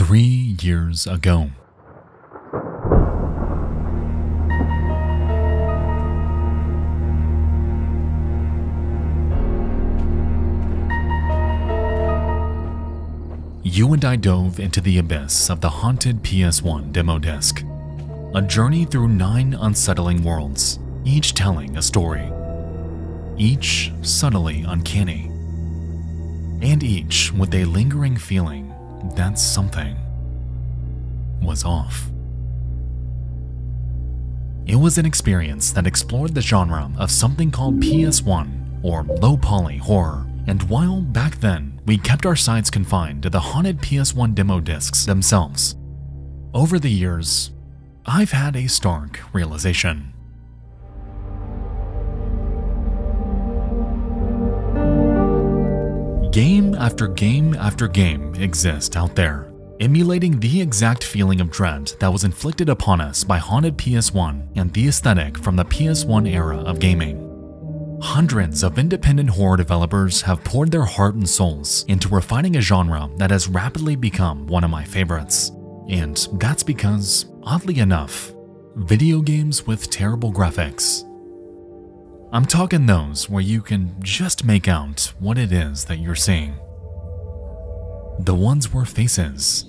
3 years ago. You and I dove into the abyss of the haunted PS1 demo disc. A journey through 9 unsettling worlds, each telling a story. Each subtly uncanny. And each with a lingering feeling that something was off. It was an experience that explored the genre of something called PS1 or low poly horror, and while back then we kept our sights confined to the haunted PS1 demo discs themselves, over the years I've had a stark realization. Game after game after game exists out there, emulating the exact feeling of dread that was inflicted upon us by haunted PS1 and the aesthetic from the PS1 era of gaming. Hundreds of independent horror developers have poured their heart and souls into refining a genre that has rapidly become one of my favorites. And that's because, oddly enough, video games with terrible graphics. I'm talking those where you can just make out what it is that you're seeing. The ones where faces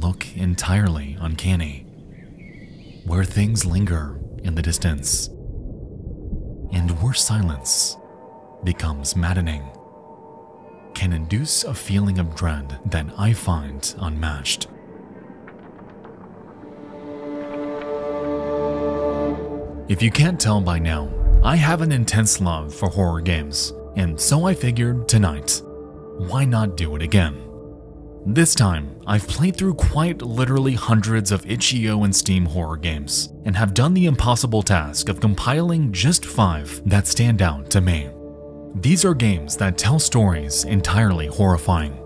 look entirely uncanny, where things linger in the distance, and where silence becomes maddening, can induce a feeling of dread that I find unmatched. If you can't tell by now, I have an intense love for horror games, and so I figured tonight, why not do it again? This time, I've played through quite literally hundreds of itch.io and Steam horror games, and have done the impossible task of compiling just 5 that stand out to me. These are games that tell stories entirely horrifying,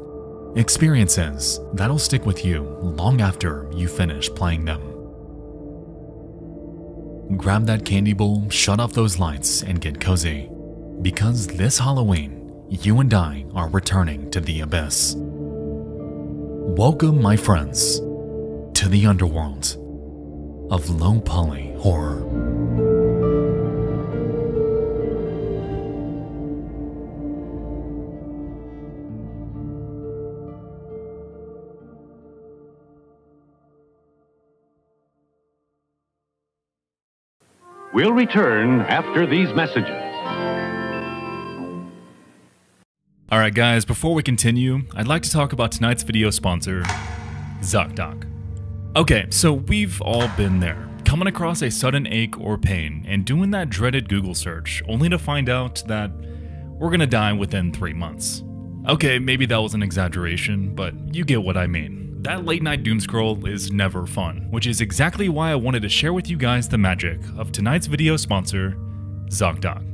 experiences that'll stick with you long after you finish playing them. Grab that candy bowl, shut off those lights, and get cozy, because this Halloween, you and I are returning to the abyss. Welcome, my friends, to the underworld of low poly horror. We'll return after these messages. Alright guys, before we continue, I'd like to talk about tonight's video sponsor, ZocDoc. Okay, so we've all been there, coming across a sudden ache or pain and doing that dreaded Google search only to find out that we're gonna die within 3 months. Okay, maybe that was an exaggeration, but you get what I mean. That late night doomscroll is never fun, which is exactly why I wanted to share with you guys the magic of tonight's video sponsor, ZocDoc.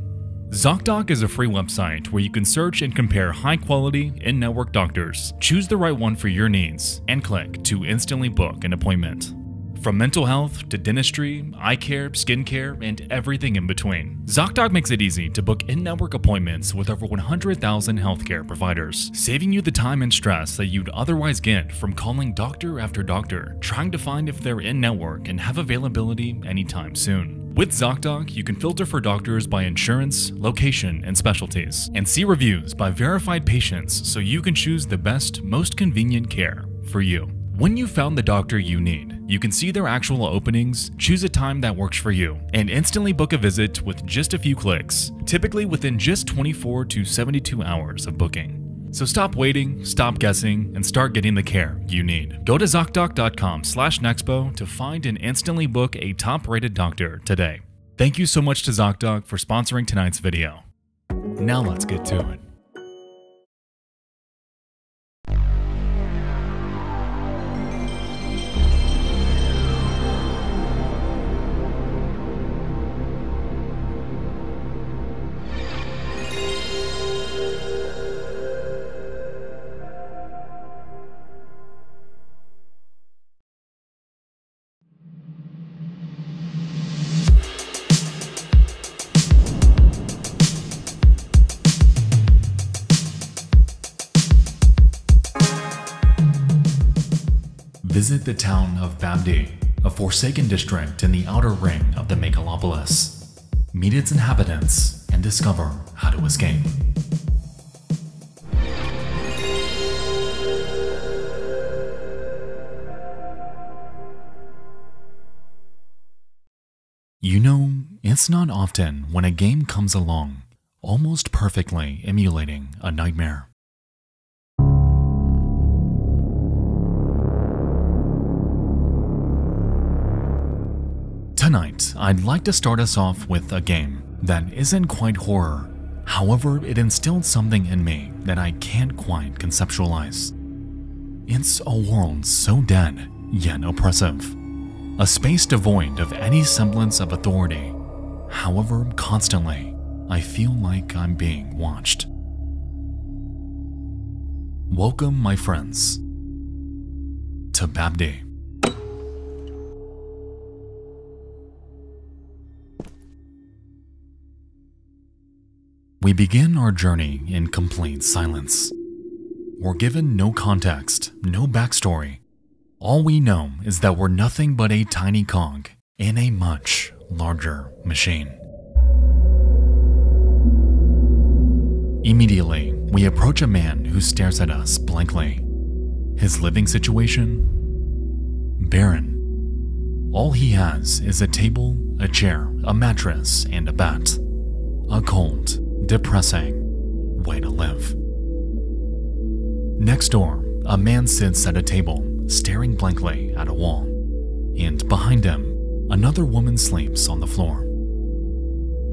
ZocDoc is a free website where you can search and compare high-quality, in-network doctors, choose the right one for your needs, and click to instantly book an appointment. From mental health to dentistry, eye care, skincare, and everything in between, ZocDoc makes it easy to book in-network appointments with over 100,000 healthcare providers, saving you the time and stress that you'd otherwise get from calling doctor after doctor, trying to find if they're in-network and have availability anytime soon. With ZocDoc, you can filter for doctors by insurance, location, and specialties, and see reviews by verified patients so you can choose the best, most convenient care for you. When you've found the doctor you need, you can see their actual openings, choose a time that works for you, and instantly book a visit with just a few clicks, typically within just 24 to 72 hours of booking. So stop waiting, stop guessing, and start getting the care you need. Go to ZocDoc.com/Nexpo to find and instantly book a top-rated doctor today. Thank you so much to ZocDoc for sponsoring tonight's video. Now let's get to it. Visit the town of Babdi, a forsaken district in the outer ring of the megalopolis. Meet its inhabitants and discover how to escape. You know, it's not often when a game comes along, almost perfectly emulating a nightmare. Tonight, I'd like to start us off with a game that isn't quite horror. However, it instilled something in me that I can't quite conceptualize. It's a world so dead, yet oppressive. A space devoid of any semblance of authority. However, constantly, I feel like I'm being watched. Welcome, my friends, to Babdi. We begin our journey in complete silence. We're given no context, no backstory. All we know is that we're nothing but a tiny cog in a much larger machine. Immediately, we approach a man who stares at us blankly. His living situation? Barren. All he has is a table, a chair, a mattress, and a bat. A cold, depressing way to live. Next door, a man sits at a table, staring blankly at a wall, and behind him, another woman sleeps on the floor.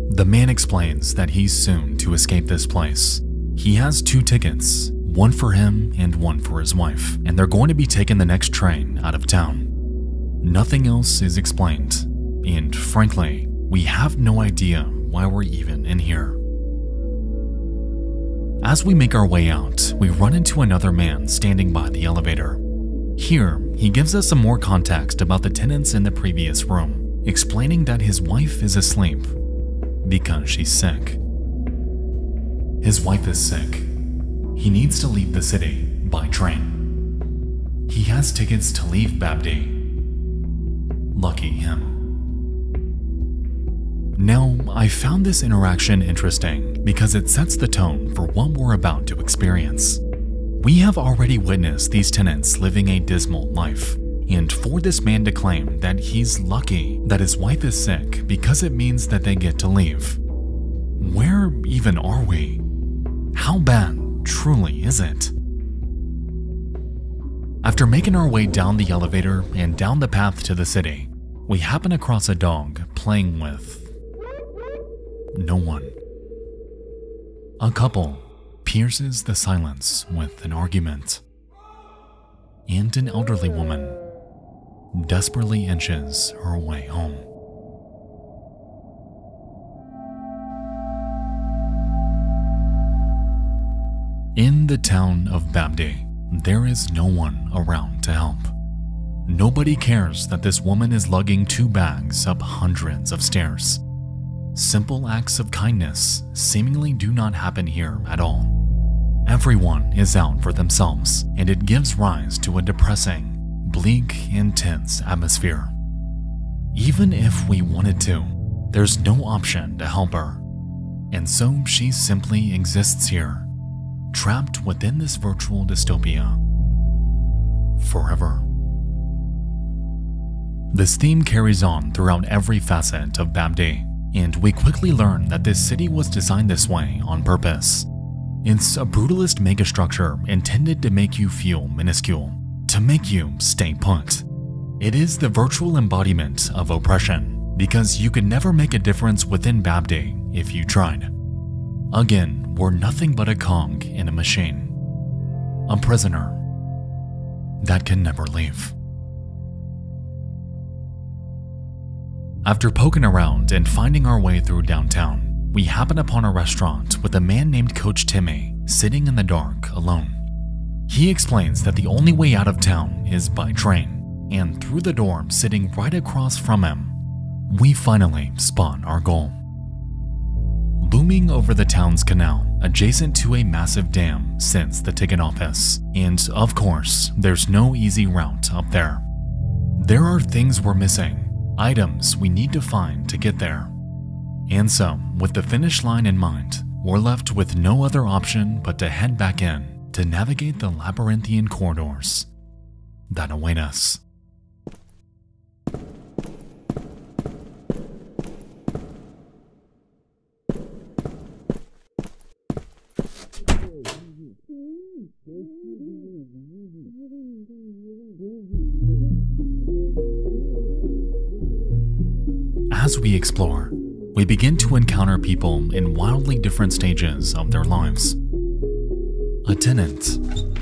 The man explains that he's soon to escape this place. He has 2 tickets, one for him and one for his wife, and they're going to be taking the next train out of town. Nothing else is explained, and frankly, we have no idea why we're even in here. As we make our way out, we run into another man standing by the elevator. Here, he gives us some more context about the tenants in the previous room, explaining that his wife is asleep because she's sick. His wife is sick. He needs to leave the city by train. He has tickets to leave Babdi. Lucky him. Now, I found this interaction interesting because it sets the tone for what we're about to experience. We have already witnessed these tenants living a dismal life, and for this man to claim that he's lucky that his wife is sick because it means that they get to leave. Where even are we? How bad truly is it? After making our way down the elevator and down the path to the city, we happen across a dog playing with no one. A couple pierces the silence with an argument, and an elderly woman desperately inches her way home. In the town of Babdi, there is no one around to help. Nobody cares that this woman is lugging 2 bags up hundreds of stairs. Simple acts of kindness seemingly do not happen here at all. Everyone is out for themselves, and it gives rise to a depressing, bleak, intense atmosphere. Even if we wanted to, there's no option to help her. And so she simply exists here, trapped within this virtual dystopia. Forever. This theme carries on throughout every facet of Babdi, and we quickly learn that this city was designed this way on purpose. It's a brutalist megastructure intended to make you feel minuscule, to make you stay put. It is the virtual embodiment of oppression, because you could never make a difference within Babdi if you tried. Again, we're nothing but a cog in a machine. A prisoner that can never leave. After poking around and finding our way through downtown, we happen upon a restaurant with a man named Coach Timmy sitting in the dark alone. He explains that the only way out of town is by train, and through the door sitting right across from him, we finally spot our goal. looming over the town's canal, adjacent to a massive dam, sits the ticket office. And of course, there's no easy route up there. There are things we're missing, items we need to find to get there. And so, with the finish line in mind, we're left with no other option but to head back in to navigate the labyrinthian corridors that await us. As we explore, we begin to encounter people in wildly different stages of their lives. A tenant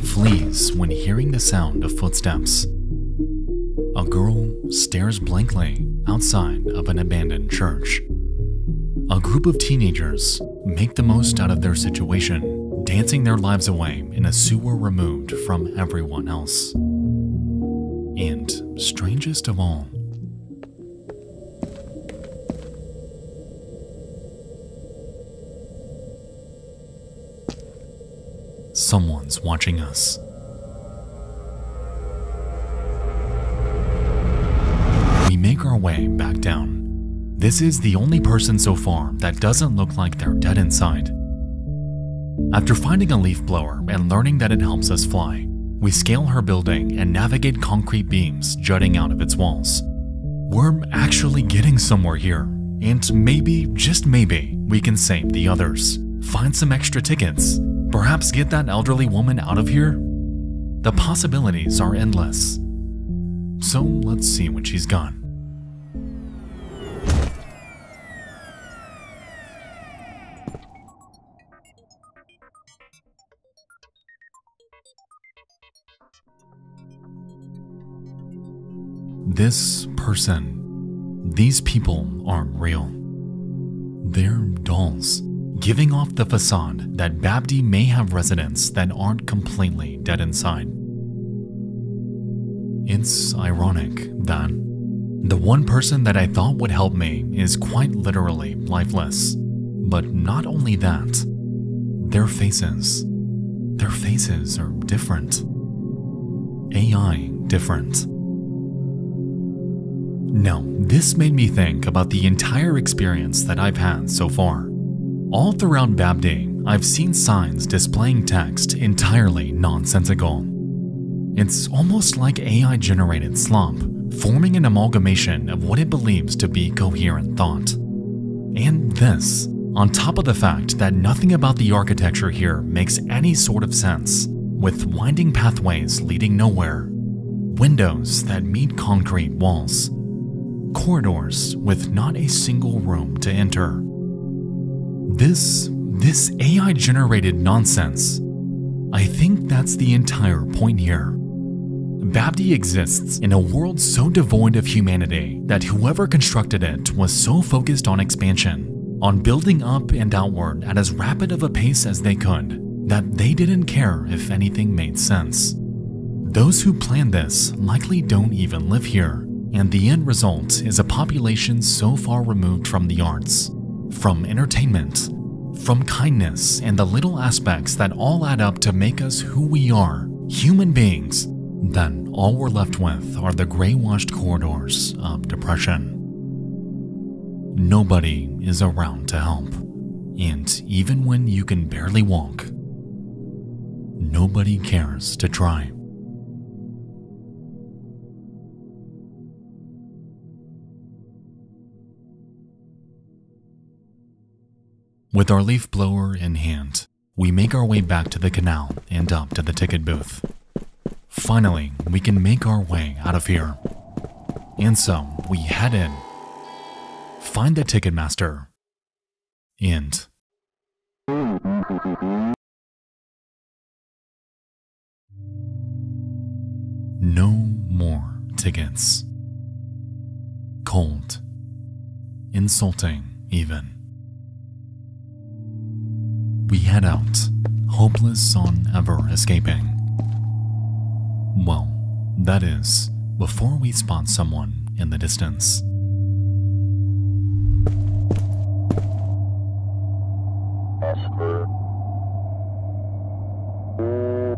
flees when hearing the sound of footsteps. A girl stares blankly outside of an abandoned church. A group of teenagers make the most out of their situation, dancing their lives away in a sewer removed from everyone else. And strangest of all, someone's watching us. We make our way back down. This is the only person so far that doesn't look like they're dead inside. After finding a leaf blower and learning that it helps us fly, we scale her building and navigate concrete beams jutting out of its walls. We're actually getting somewhere here, and maybe, just maybe, we can save the others, find some extra tickets, perhaps get that elderly woman out of here. The possibilities are endless. So let's see what she's got. This person, these people aren't real. They're dolls, giving off the facade that Babdi may have residents that aren't completely dead inside. It's ironic that the one person that I thought would help me is quite literally lifeless. But not only that, their faces are different. AI different. Now, this made me think about the entire experience that I've had so far. All throughout Babdi, I've seen signs displaying text entirely nonsensical. It's almost like AI-generated slop, forming an amalgamation of what it believes to be coherent thought. And this, on top of the fact that nothing about the architecture here makes any sort of sense, with winding pathways leading nowhere, windows that meet concrete walls, corridors with not a single room to enter. This AI-generated nonsense, I think that's the entire point here. Babdi exists in a world so devoid of humanity that whoever constructed it was so focused on expansion, on building up and outward at as rapid of a pace as they could, that they didn't care if anything made sense. Those who planned this likely don't even live here, and the end result is a population so far removed from the arts, from entertainment, from kindness and the little aspects that all add up to make us who we are, human beings, then all we're left with are the gray-washed corridors of depression. Nobody is around to help, and even when you can barely walk, nobody cares to try. With our leaf blower in hand, we make our way back to the canal and up to the ticket booth. Finally, we can make our way out of here. And so, we head in, find the ticket master, and no more tickets. Cold. Insulting, even. We head out, hopeless on ever escaping. Well, that is, before we spot someone in the distance. The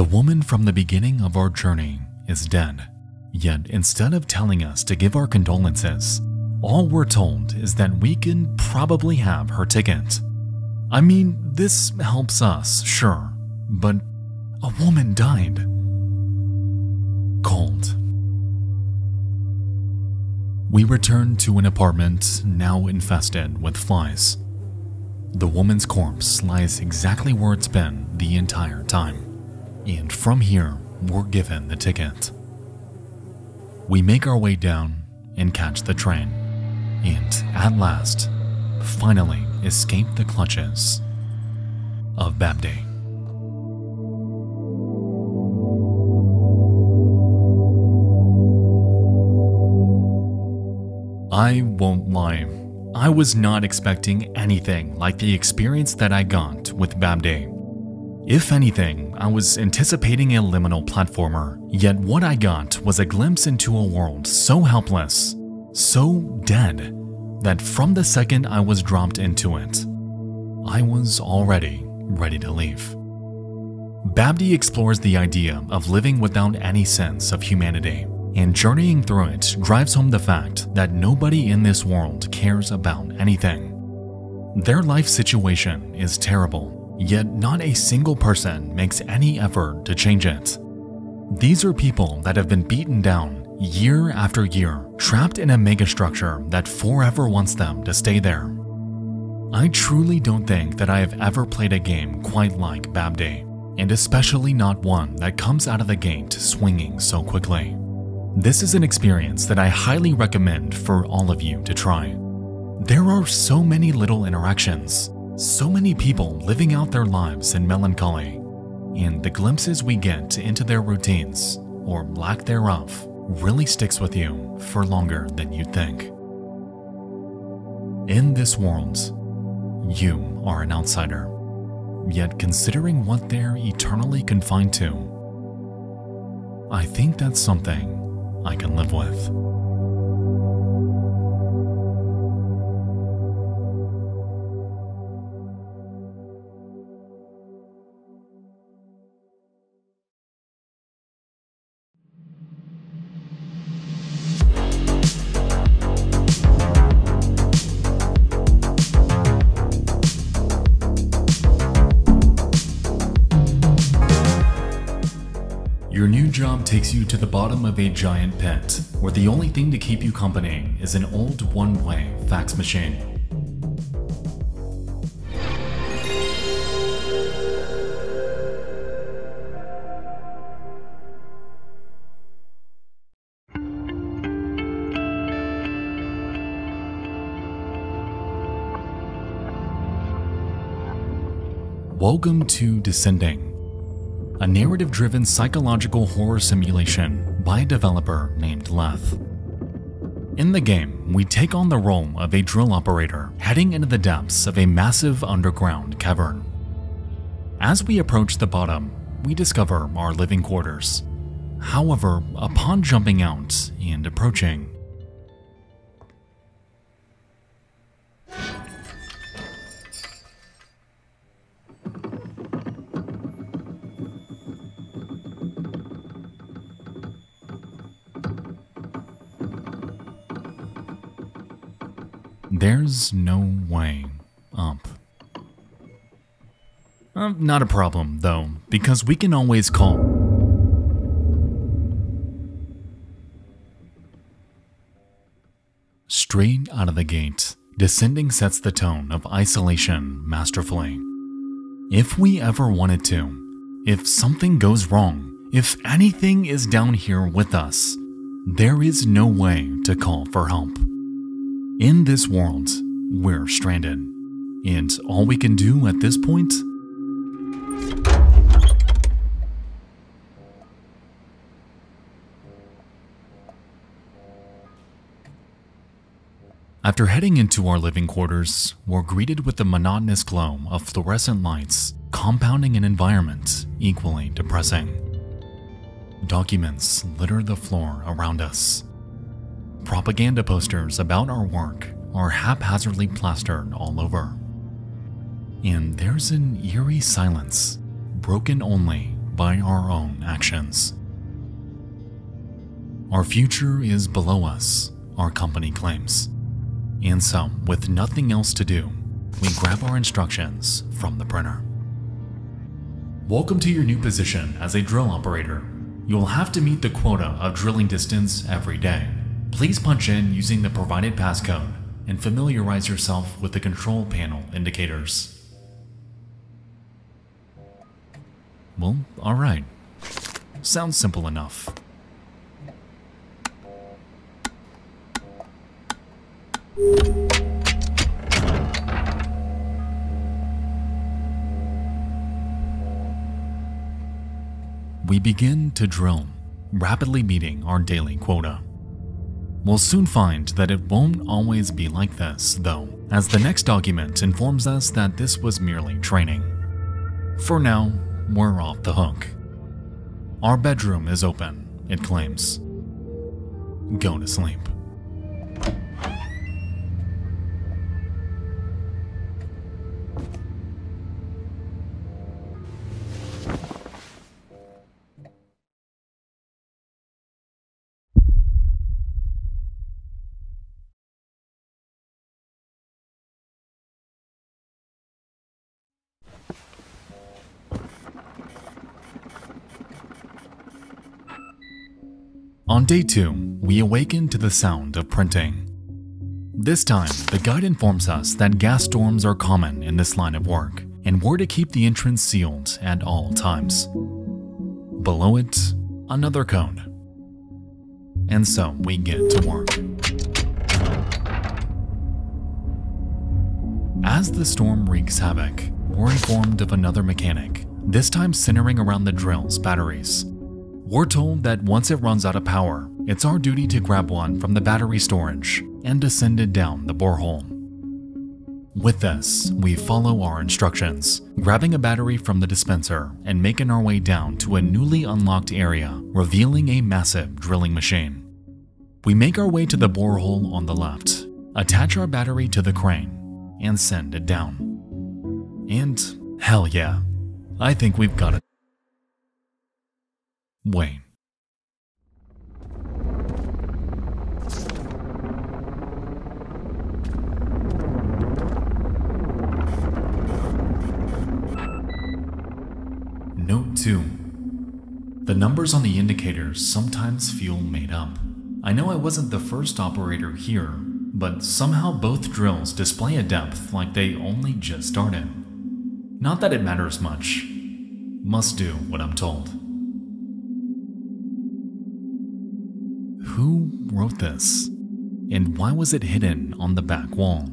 woman from the beginning of our journey is dead, yet instead of telling us to give our condolences, all we're told is that we can probably have her ticket. I mean, this helps us, sure, but a woman died. Cold. We return to an apartment now infested with flies. The woman's corpse lies exactly where it's been the entire time, and from here, we're given the ticket. We make our way down and catch the train, and at last, finally escape the clutches of Babdi. I won't lie, I was not expecting anything like the experience that I got with Babdi. If anything, I was anticipating a liminal platformer, yet what I got was a glimpse into a world so helpless, so dead, that from the second I was dropped into it, I was already ready to leave. Babdi explores the idea of living without any sense of humanity, and journeying through it drives home the fact that nobody in this world cares about anything. Their life situation is terrible, yet not a single person makes any effort to change it. These are people that have been beaten down year after year, trapped in a megastructure that forever wants them to stay there. I truly don't think that I have ever played a game quite like Babdi, and especially not one that comes out of the gate swinging so quickly. This is an experience that I highly recommend for all of you to try. There are so many little interactions, so many people living out their lives in melancholy, and the glimpses we get into their routines, or lack thereof, really sticks with you for longer than you'd think. In this world, you are an outsider, yet considering what they're eternally confined to, I think that's something I can live with. Your new job takes you to the bottom of a giant pit, where the only thing to keep you company is an old one-way fax machine. Welcome to Descending, a narrative-driven psychological horror simulation by a developer named Leth. In the game, we take on the role of a drill operator heading into the depths of a massive underground cavern. As we approach the bottom, we discover our living quarters. However, upon jumping out and approaching, there's no way up. Not a problem, though, because we can always call. Straight out of the gate, Descending sets the tone of isolation masterfully. If we ever wanted to, if something goes wrong, if anything is down here with us, there is no way to call for help. In this world, we're stranded, and all we can do at this point? After heading into our living quarters, we're greeted with the monotonous glow of fluorescent lights, compounding an environment equally depressing. Documents litter the floor around us. Propaganda posters about our work are haphazardly plastered all over. And there's an eerie silence, broken only by our own actions. Our future is below us, our company claims. And so, with nothing else to do, we grab our instructions from the printer. Welcome to your new position as a drill operator. You will have to meet the quota of drilling distance every day. Please punch in using the provided passcode and familiarize yourself with the control panel indicators. Well, alright. Sounds simple enough. We begin to drill, rapidly meeting our daily quota. We'll soon find that it won't always be like this, though, as the next document informs us that this was merely training. For now, we're off the hook. Our bedroom is open, it claims. Go to sleep. On day 2, we awaken to the sound of printing. This time, the guide informs us that gas storms are common in this line of work, and we're to keep the entrance sealed at all times. Below it, another code. And so we get to work. As the storm wreaks havoc, we're informed of another mechanic, this time centering around the drill's batteries. We're told that once it runs out of power, it's our duty to grab one from the battery storage and descend it down the borehole. With this, we follow our instructions, grabbing a battery from the dispenser and making our way down to a newly unlocked area, revealing a massive drilling machine. We make our way to the borehole on the left, attach our battery to the crane, and send it down. And hell yeah, I think we've got it. Wait. Note 2. The numbers on the indicators sometimes feel made up. I know I wasn't the first operator here, but somehow both drills display a depth like they only just started. Not that it matters much. Must do what I'm told. Who wrote this? And why was it hidden on the back wall?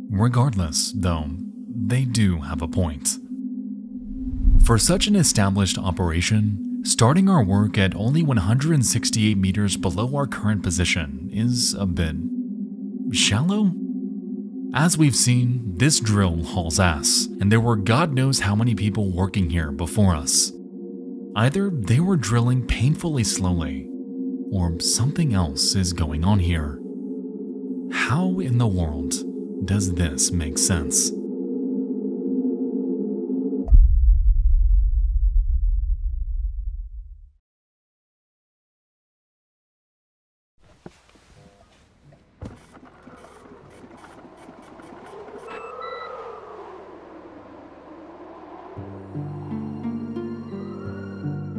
Regardless, though, they do have a point. For such an established operation, starting our work at only 168 meters below our current position is a bit shallow? As we've seen, this drill hauls ass, and there were God knows how many people working here before us. Either they were drilling painfully slowly, or something else is going on here. How in the world does this make sense?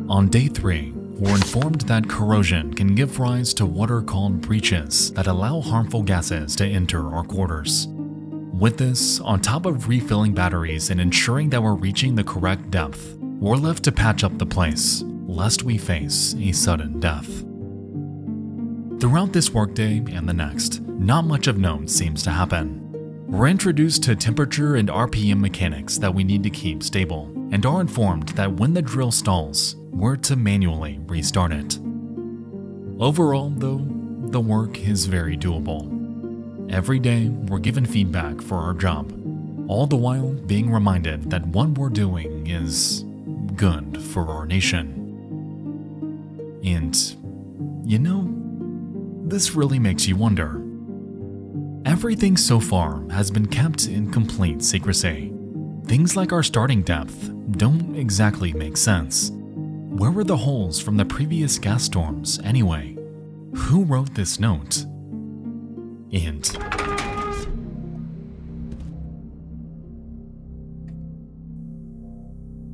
On day 3, we're informed that corrosion can give rise to what are called breaches that allow harmful gases to enter our quarters. With this, on top of refilling batteries and ensuring that we're reaching the correct depth, we're left to patch up the place, lest we face a sudden death. Throughout this workday and the next, not much of note seems to happen. We're introduced to temperature and RPM mechanics that we need to keep stable, and are informed that when the drill stalls, we're to manually restart it. Overall, though, the work is very doable. Every day, we're given feedback for our job, all the while being reminded that what we're doing is good for our nation. And, you know, this really makes you wonder. Everything so far has been kept in complete secrecy. Things like our starting depth don't exactly make sense. Where were the holes from the previous gas storms anyway? Who wrote this note? And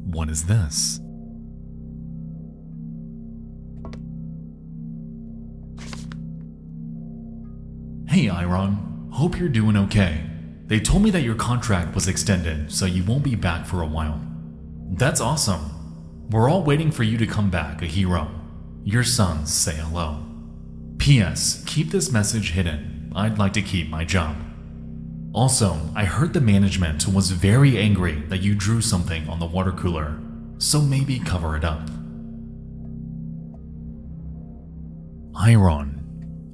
what is this? Hey Iron, hope you're doing okay. They told me that your contract was extended, so you won't be back for a while. That's awesome. We're all waiting for you to come back a hero. Your sons say hello. P.S. Keep this message hidden. I'd like to keep my job. Also, I heard the management was very angry that you drew something on the water cooler, so maybe cover it up. Iron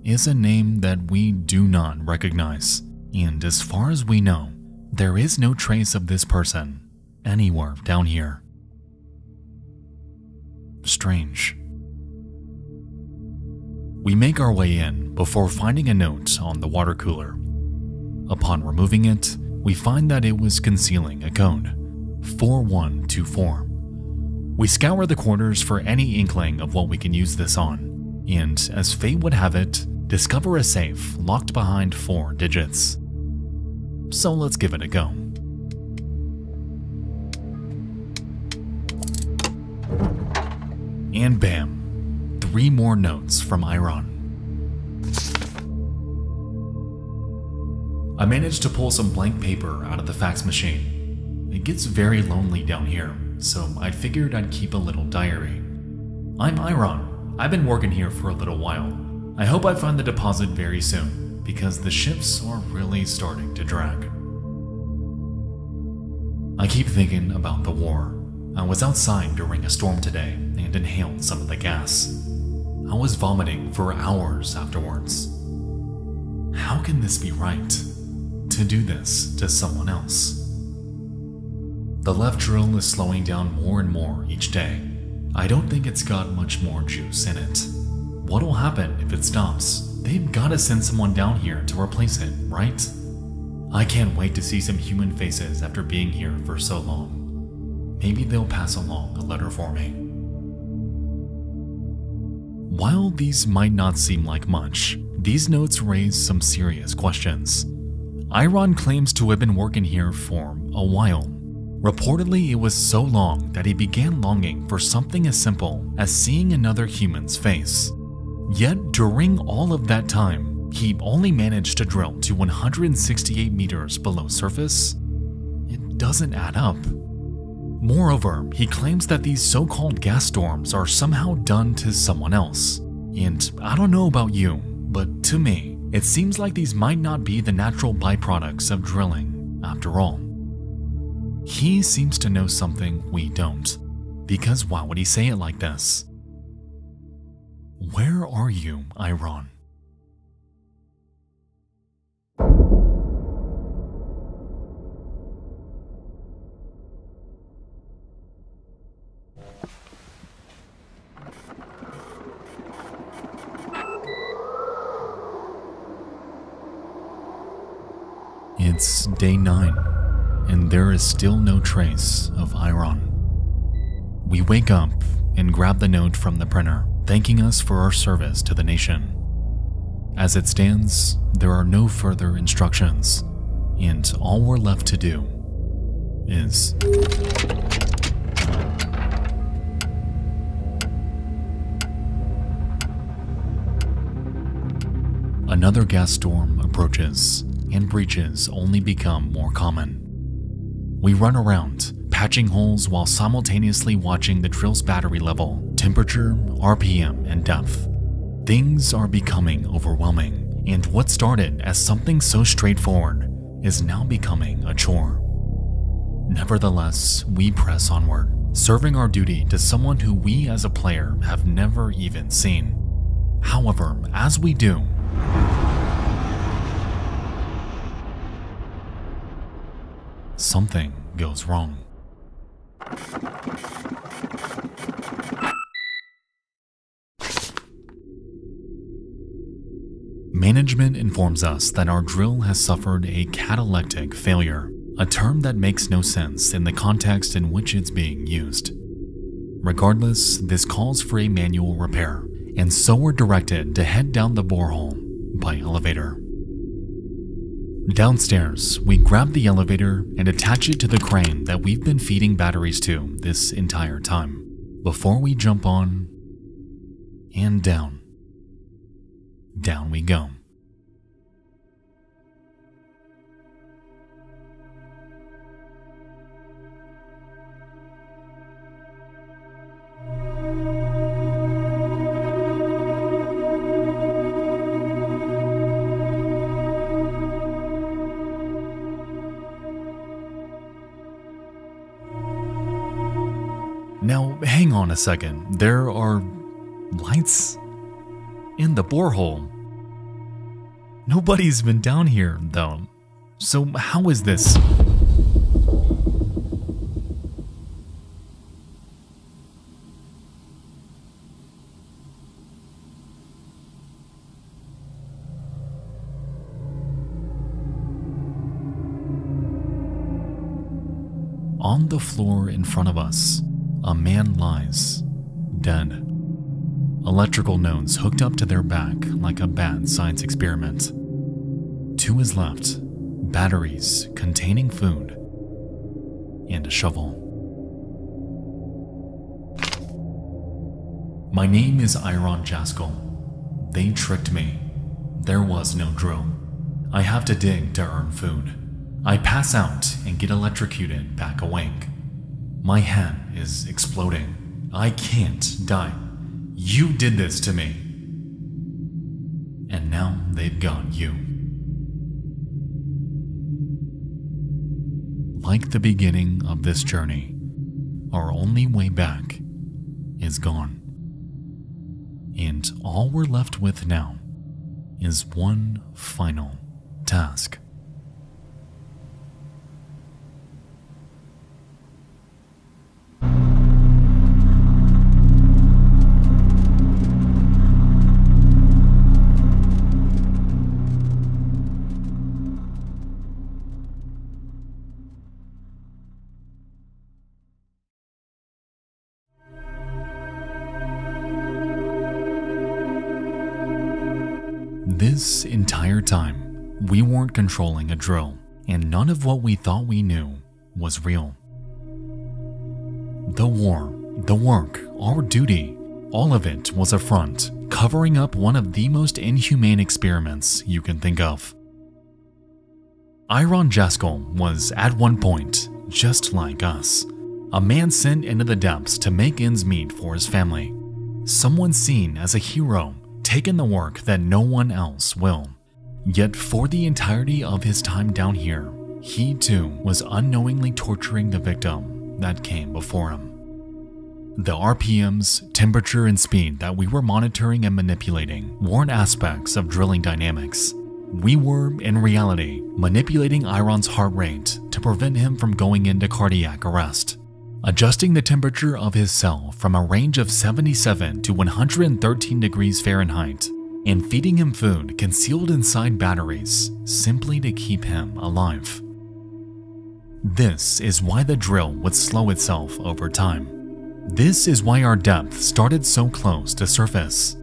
is a name that we do not recognize, and as far as we know, there is no trace of this person anywhere down here. Strange. We make our way in before finding a note on the water cooler. Upon removing it, we find that it was concealing a code, 4124. We scour the corners for any inkling of what we can use this on, and as fate would have it, discover a safe locked behind 4 digits. So let's give it a go. And bam, 3 more notes from Iron. I managed to pull some blank paper out of the fax machine. It gets very lonely down here, so I figured I'd keep a little diary. I'm Iron. I've been working here for a little while. I hope I find the deposit very soon, because the shifts are really starting to drag. I keep thinking about the war. I was outside during a storm today and inhaled some of the gas. I was vomiting for hours afterwards. How can this be right? To do this to someone else? The left drill is slowing down more and more each day. I don't think it's got much more juice in it. What'll happen if it stops? They've gotta send someone down here to replace it, right? I can't wait to see some human faces after being here for so long. Maybe they'll pass along a letter for me. While these might not seem like much, these notes raise some serious questions. Iron claims to have been working here for a while. Reportedly, it was so long that he began longing for something as simple as seeing another human's face. Yet during all of that time, he only managed to drill to 168 meters below surface. It doesn't add up. Moreover, he claims that these so-called gas storms are somehow done to someone else. And I don't know about you, but to me, it seems like these might not be the natural byproducts of drilling, after all. He seems to know something we don't, because why would he say it like this? Where are you, Iron? It's day 9, and there is still no trace of Iron. We wake up and grab the note from the printer, thanking us for our service to the nation. As it stands, there are no further instructions, and all we're left to do is another gas storm approaches, and breaches only become more common. We run around, patching holes while simultaneously watching the drill's battery level, temperature, RPM, and depth. Things are becoming overwhelming, and what started as something so straightforward is now becoming a chore. Nevertheless, we press onward, serving our duty to someone who we as a player have never even seen. However, as we do, something goes wrong. Management informs us that our drill has suffered a catalectic failure, a term that makes no sense in the context in which it's being used. Regardless, this calls for a manual repair, and so we're directed to head down the borehole by elevator. Downstairs, we grab the elevator and attach it to the crane that we've been feeding batteries to this entire time, before we jump on and down. Down we go. Now, hang on a second. There are lights in the borehole. Nobody's been down here, though. So how is this? On the floor in front of us, a man lies, dead. Electrical nodes hooked up to their back like a bad science experiment. To his left, batteries containing food and a shovel. My name is Iron Jaskell. They tricked me. There was no drill. I have to dig to earn food. I pass out and get electrocuted back awake. My head is exploding. I can't die. You did this to me. And now they've got you. Like the beginning of this journey, our only way back is gone. And all we're left with now is one final task. This entire time, we weren't controlling a drill, and none of what we thought we knew was real. The war, the work, our duty, all of it was a front, covering up one of the most inhumane experiments you can think of. Iron Jaskell was, at one point, just like us. A man sent into the depths to make ends meet for his family. Someone seen as a hero, taken the work that no one else will. Yet for the entirety of his time down here, he too was unknowingly torturing the victim that came before him. The RPMs, temperature, and speed that we were monitoring and manipulating weren't aspects of drilling dynamics. We were, in reality, manipulating Iron's heart rate to prevent him from going into cardiac arrest. Adjusting the temperature of his cell from a range of 77 to 113 degrees Fahrenheit, and feeding him food concealed inside batteries simply to keep him alive. This is why the drill would slow itself over time. This is why our depth started so close to surface.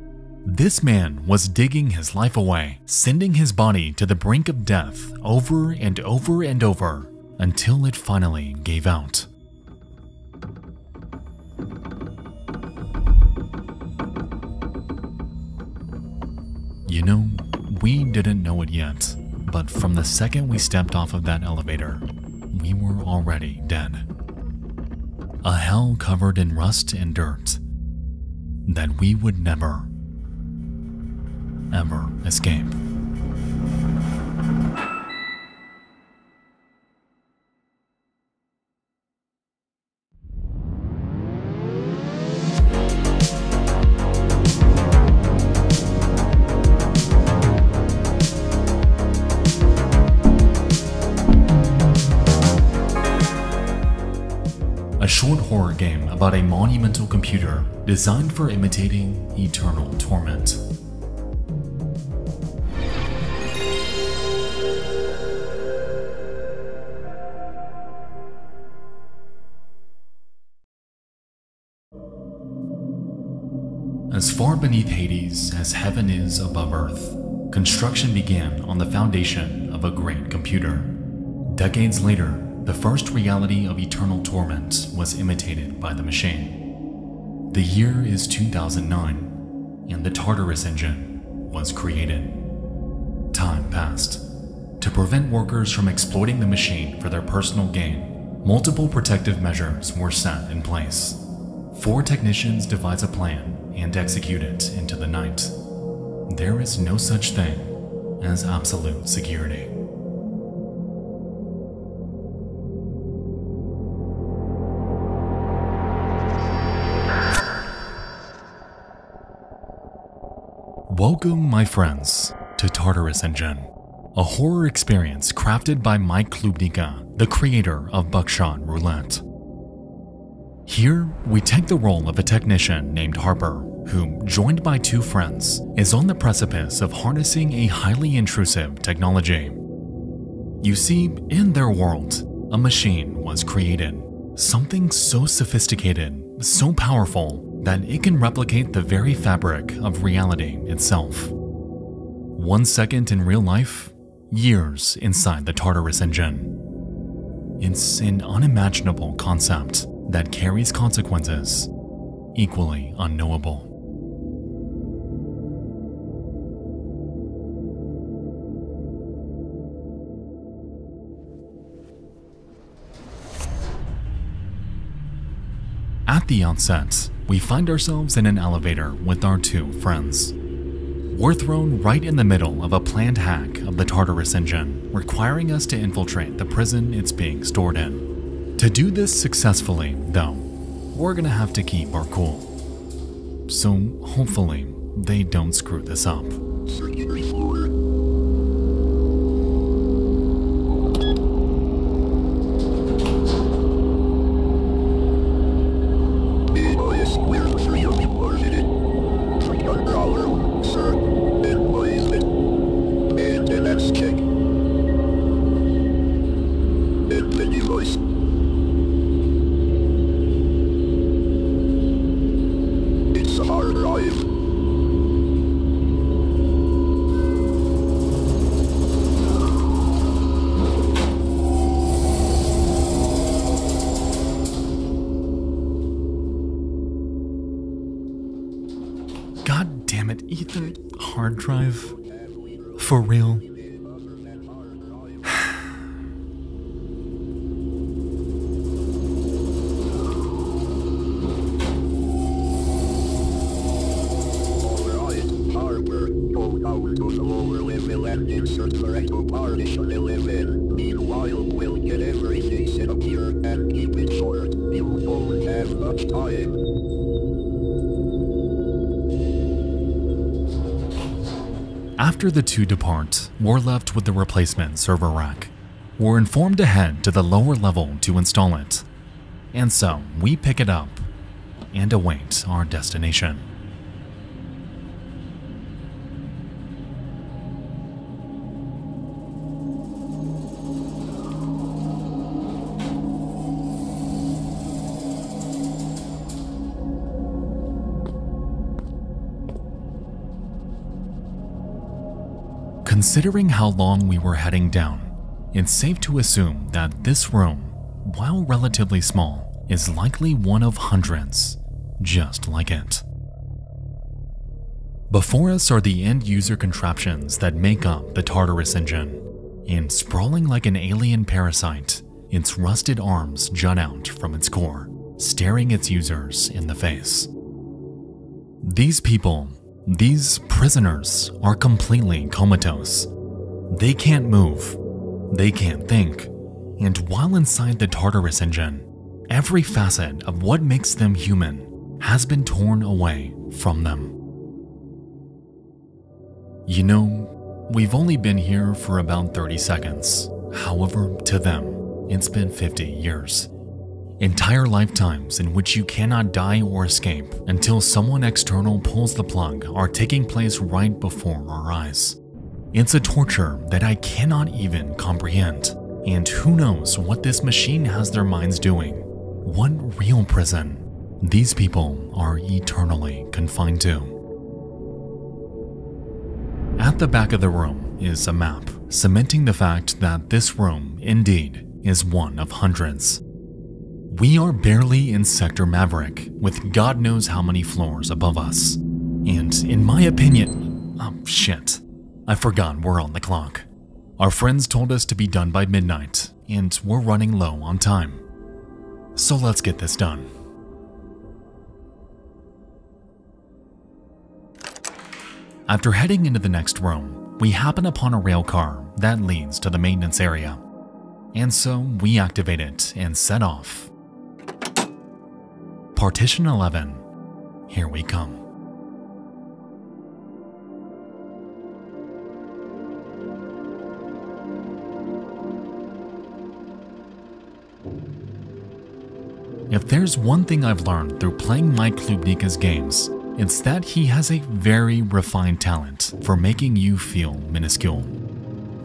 This man was digging his life away, sending his body to the brink of death over and over and over until it finally gave out. You know, we didn't know it yet, but from the second we stepped off of that elevator, we were already dead. A hell covered in rust and dirt that we would never, ever escape. A short horror game about a monumental computer designed for imitating eternal torment. As far beneath Hades as heaven is above earth, construction began on the foundation of a great computer. Decades later, the first reality of eternal torment was imitated by the machine. The year is 2009, and the Tartarus engine was created. Time passed. To prevent workers from exploiting the machine for their personal gain, multiple protective measures were set in place. 4 technicians devise a plan and execute it into the night. There is no such thing as absolute security. Welcome, my friends, to Tartarus Engine, a horror experience crafted by Mike Klubnika, the creator of Buckshot Roulette. Here, we take the role of a technician named Harper, who, joined by 2 friends, is on the precipice of harnessing a highly intrusive technology. You see, in their world, a machine was created, something so sophisticated, so powerful, that it can replicate the very fabric of reality itself. 1 second in real life, years inside the Tartarus engine. It's an unimaginable concept that carries consequences equally unknowable. At the outset, we find ourselves in an elevator with our 2 friends. We're thrown right in the middle of a planned hack of the Tartarus engine, requiring us to infiltrate the prison it's being stored in. To do this successfully, though, we're gonna have to keep our cool. So hopefully, they don't screw this up. God damn it, Ethan. Hard drive? For real? Meanwhile, we'll get everything set up here and keep it short. You don't have much time. After the 2 depart, we're left with the replacement server rack. We're informed to head to the lower level to install it. And so, we pick it up and await our destination. Considering how long we were heading down, it's safe to assume that this room, while relatively small, is likely one of hundreds just like it. Before us are the end-user contraptions that make up the Tartarus engine, and sprawling like an alien parasite, its rusted arms jut out from its core, staring its users in the face. These people, these prisoners, are completely comatose. They can't move, they can't think, and while inside the Tartarus engine, every facet of what makes them human has been torn away from them. You know, we've only been here for about 30 seconds. However, to them, it's been 50 years. Entire lifetimes in which you cannot die or escape until someone external pulls the plug are taking place right before our eyes. It's a torture that I cannot even comprehend, and who knows what this machine has their minds doing. What real prison these people are eternally confined to. At the back of the room is a map, cementing the fact that this room, indeed, is one of hundreds. We are barely in Sector Maverick, with God knows how many floors above us. And in my opinion, oh shit, I forgot we're on the clock. Our friends told us to be done by midnight, and we're running low on time. So let's get this done. After heading into the next room, we happen upon a rail car that leads to the maintenance area. And so we activate it and set off. Partition 11, here we come. If there's one thing I've learned through playing Mike Klubnika's games, it's that he has a very refined talent for making you feel minuscule.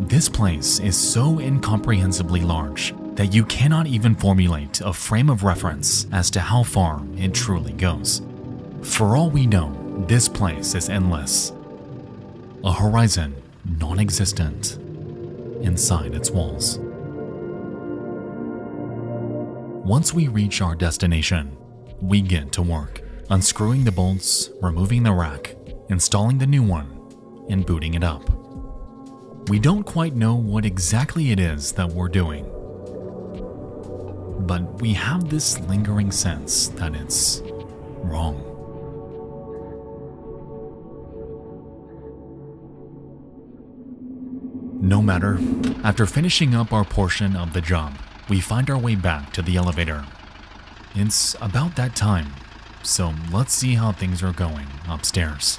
This place is so incomprehensibly large that you cannot even formulate a frame of reference as to how far it truly goes. For all we know, this place is endless. A horizon non-existent inside its walls. Once we reach our destination, we get to work, unscrewing the bolts, removing the rack, installing the new one, and booting it up. We don't quite know what exactly it is that we're doing, but we have this lingering sense that it's wrong. No matter, after finishing up our portion of the job, we find our way back to the elevator. It's about that time, so let's see how things are going upstairs.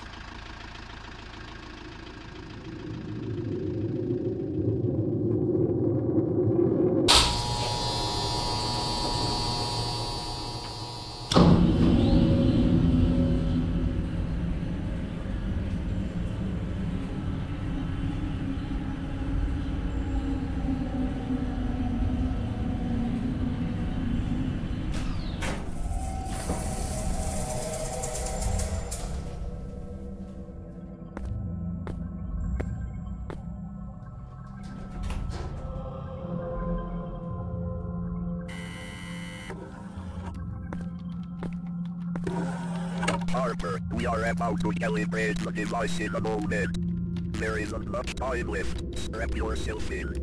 Harper, we are about to calibrate the device in a moment. There isn't much time left. Strap yourself in.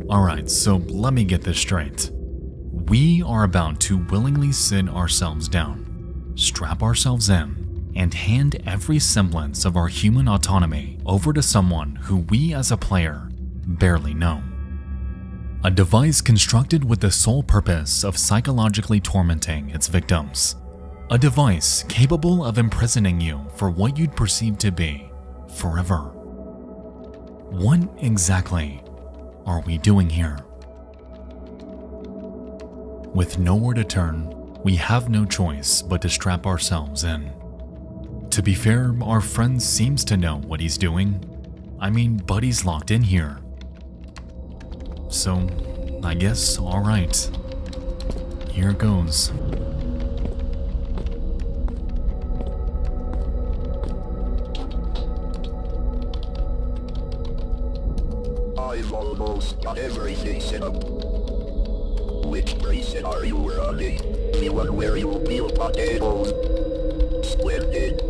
Alright, so let me get this straight. We are about to willingly sit ourselves down, strap ourselves in, and hand every semblance of our human autonomy over to someone who we as a player barely know. A device constructed with the sole purpose of psychologically tormenting its victims. A device capable of imprisoning you for what you'd perceive to be forever. What exactly are we doing here? With nowhere to turn, we have no choice but to strap ourselves in. To be fair, our friend seems to know what he's doing. I mean, Buddy's locked in here. So, I guess, alright. Here goes. I've almost got everything set up. Which preset are you running? The one where you peel potatoes? Splendid.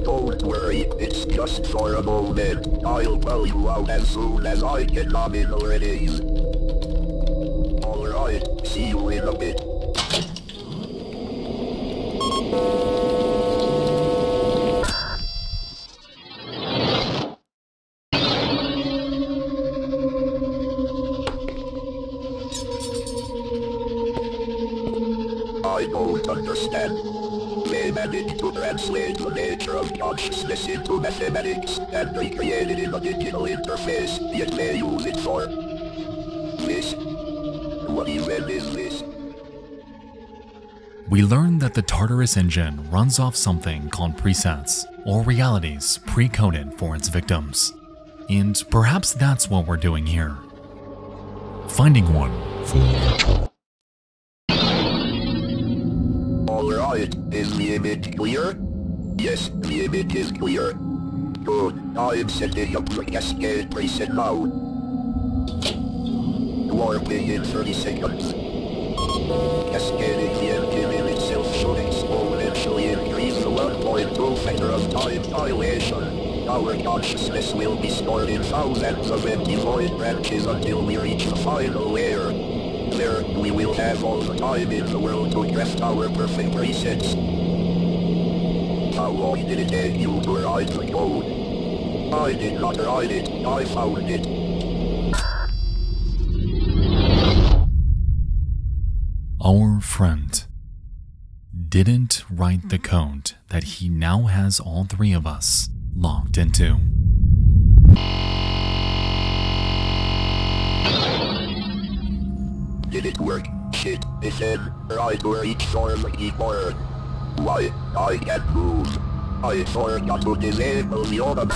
Don't worry, it's just for a moment. I'll pull you out as soon as I get nominal ready. Alright, see you in a bit. I don't understand. They managed to translate the nature of consciousness into mathematics and recreate it in a digital interface, yet they use it for this. What even is this? We learn that the Tartarus engine runs off something called presets, or realities pre-coded for its victims. And perhaps that's what we're doing here. Finding one. image clear? Yes, the image is clear. Good, I'm setting up the cascade preset now. Warping in 30 seconds. Cascading the empty image itself should exponentially increase the 1.2 factor of time dilation. Our consciousness will be stored in thousands of empty void branches until we reach the final layer. There, we will have all the time in the world to craft our perfect presets. How long did it take you to write the code? I did not write it, I found it. Our friend didn't write the code that he now has all three of us locked into. Did it work? Shit, it said, right where each form keyboard. Why, I can't move. I forgot to disable the auto.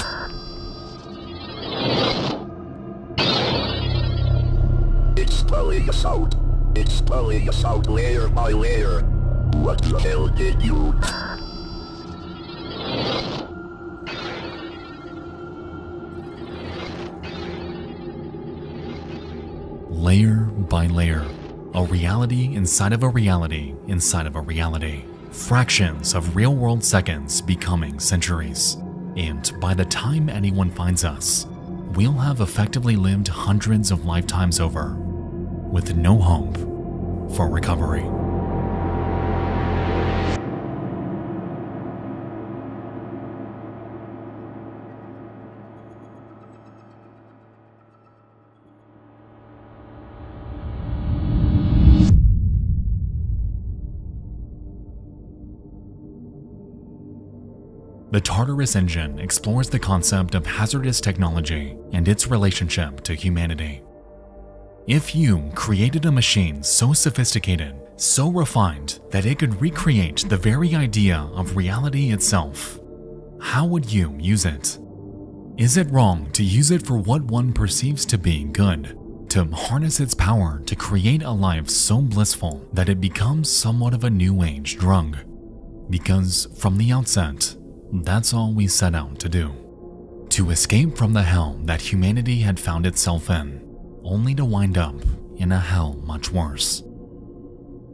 It's spelling us out. It's spelling us out layer by layer. What the hell did you... Layer by layer, a reality inside of a reality inside of a reality. Fractions of real-world seconds becoming centuries. And by the time anyone finds us, we'll have effectively lived hundreds of lifetimes over, with no hope for recovery. The Tartarus engine explores the concept of hazardous technology and its relationship to humanity. If you created a machine so sophisticated, so refined, that it could recreate the very idea of reality itself, how would you use it? Is it wrong to use it for what one perceives to be good? To harness its power to create a life so blissful that it becomes somewhat of a new age drug? Because from the outset, that's all we set out to do. To escape from the hell that humanity had found itself in, only to wind up in a hell much worse.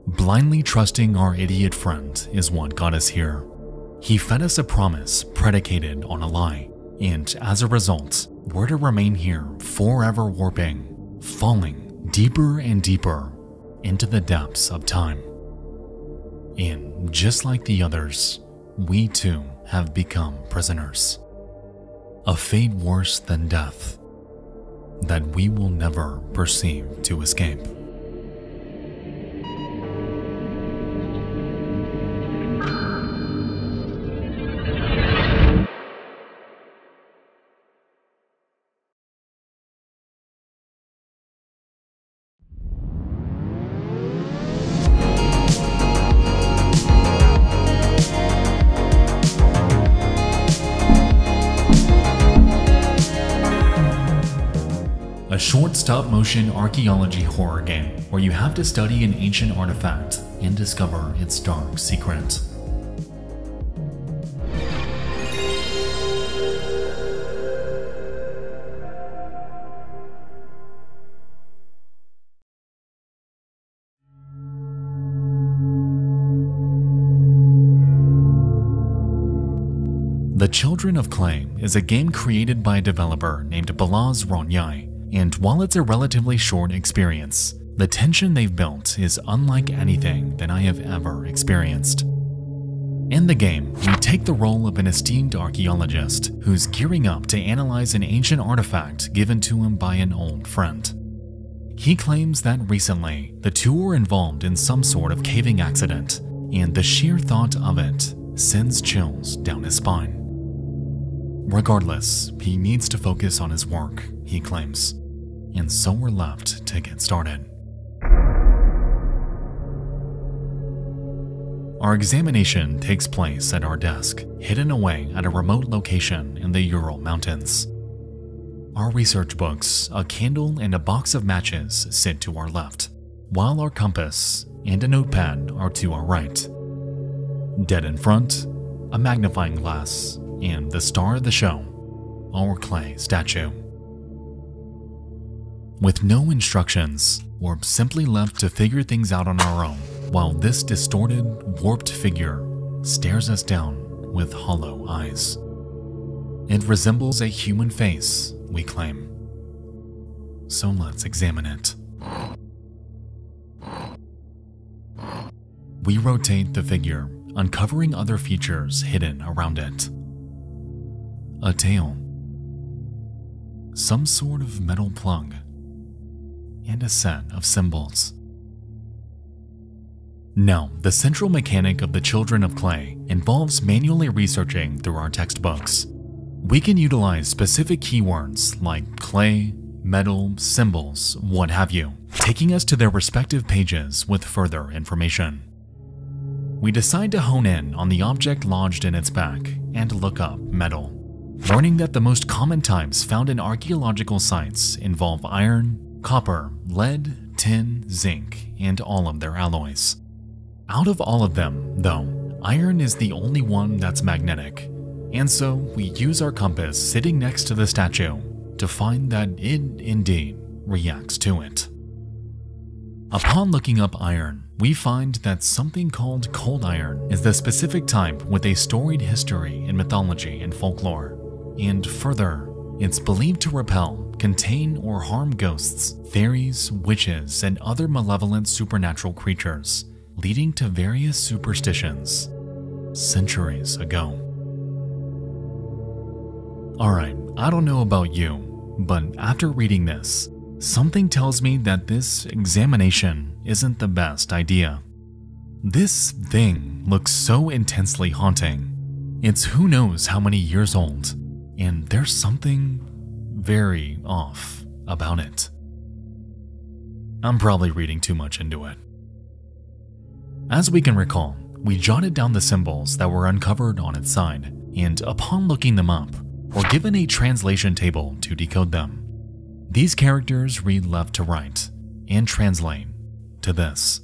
Blindly trusting our idiot friend is what got us here. He fed us a promise predicated on a lie, and as a result, we're to remain here forever warping, falling deeper and deeper into the depths of time. And just like the others, we too have become prisoners. A fate worse than death that we will never perceive to escape. A short stop-motion archaeology horror game where you have to study an ancient artifact and discover its dark secret. The Children of Clay is a game created by a developer named Balaz Ronyai. And while it's a relatively short experience, the tension they've built is unlike anything that I have ever experienced. In the game, we take the role of an esteemed archaeologist who's gearing up to analyze an ancient artifact given to him by an old friend. He claims that recently, the two were involved in some sort of caving accident, and the sheer thought of it sends chills down his spine. Regardless, he needs to focus on his work, he claims, and so we're left to get started. Our examination takes place at our desk, hidden away at a remote location in the Ural Mountains. Our research books, a candle, and a box of matches sit to our left, while our compass and a notepad are to our right. Dead in front, a magnifying glass, and the star of the show, our clay statue. With no instructions, we're simply left to figure things out on our own, while this distorted, warped figure stares us down with hollow eyes. It resembles a human face, we claim. So let's examine it. We rotate the figure, uncovering other features hidden around it. A tail, some sort of metal plug, and a set of symbols. Now, the central mechanic of the Children of Clay involves manually researching through our textbooks. We can utilize specific keywords like clay, metal, symbols, what have you, taking us to their respective pages with further information. We decide to hone in on the object lodged in its back and look up metal, learning that the most common types found in archaeological sites involve iron, copper, lead, tin, zinc, and all of their alloys. Out of all of them, though, iron is the only one that's magnetic, and so we use our compass sitting next to the statue to find that it indeed reacts to it. Upon looking up iron, we find that something called cold iron is the specific type with a storied history in mythology and folklore, and further, it's believed to repel, contain, or harm ghosts, fairies, witches, and other malevolent supernatural creatures, leading to various superstitions centuries ago. Alright, I don't know about you, but after reading this, something tells me that this examination isn't the best idea. This thing looks so intensely haunting. It's who knows how many years old, and there's something very off about it. I'm probably reading too much into it. As we can recall, we jotted down the symbols that were uncovered on its side, and upon looking them up, we're given a translation table to decode them. These characters read left to right and translate to this.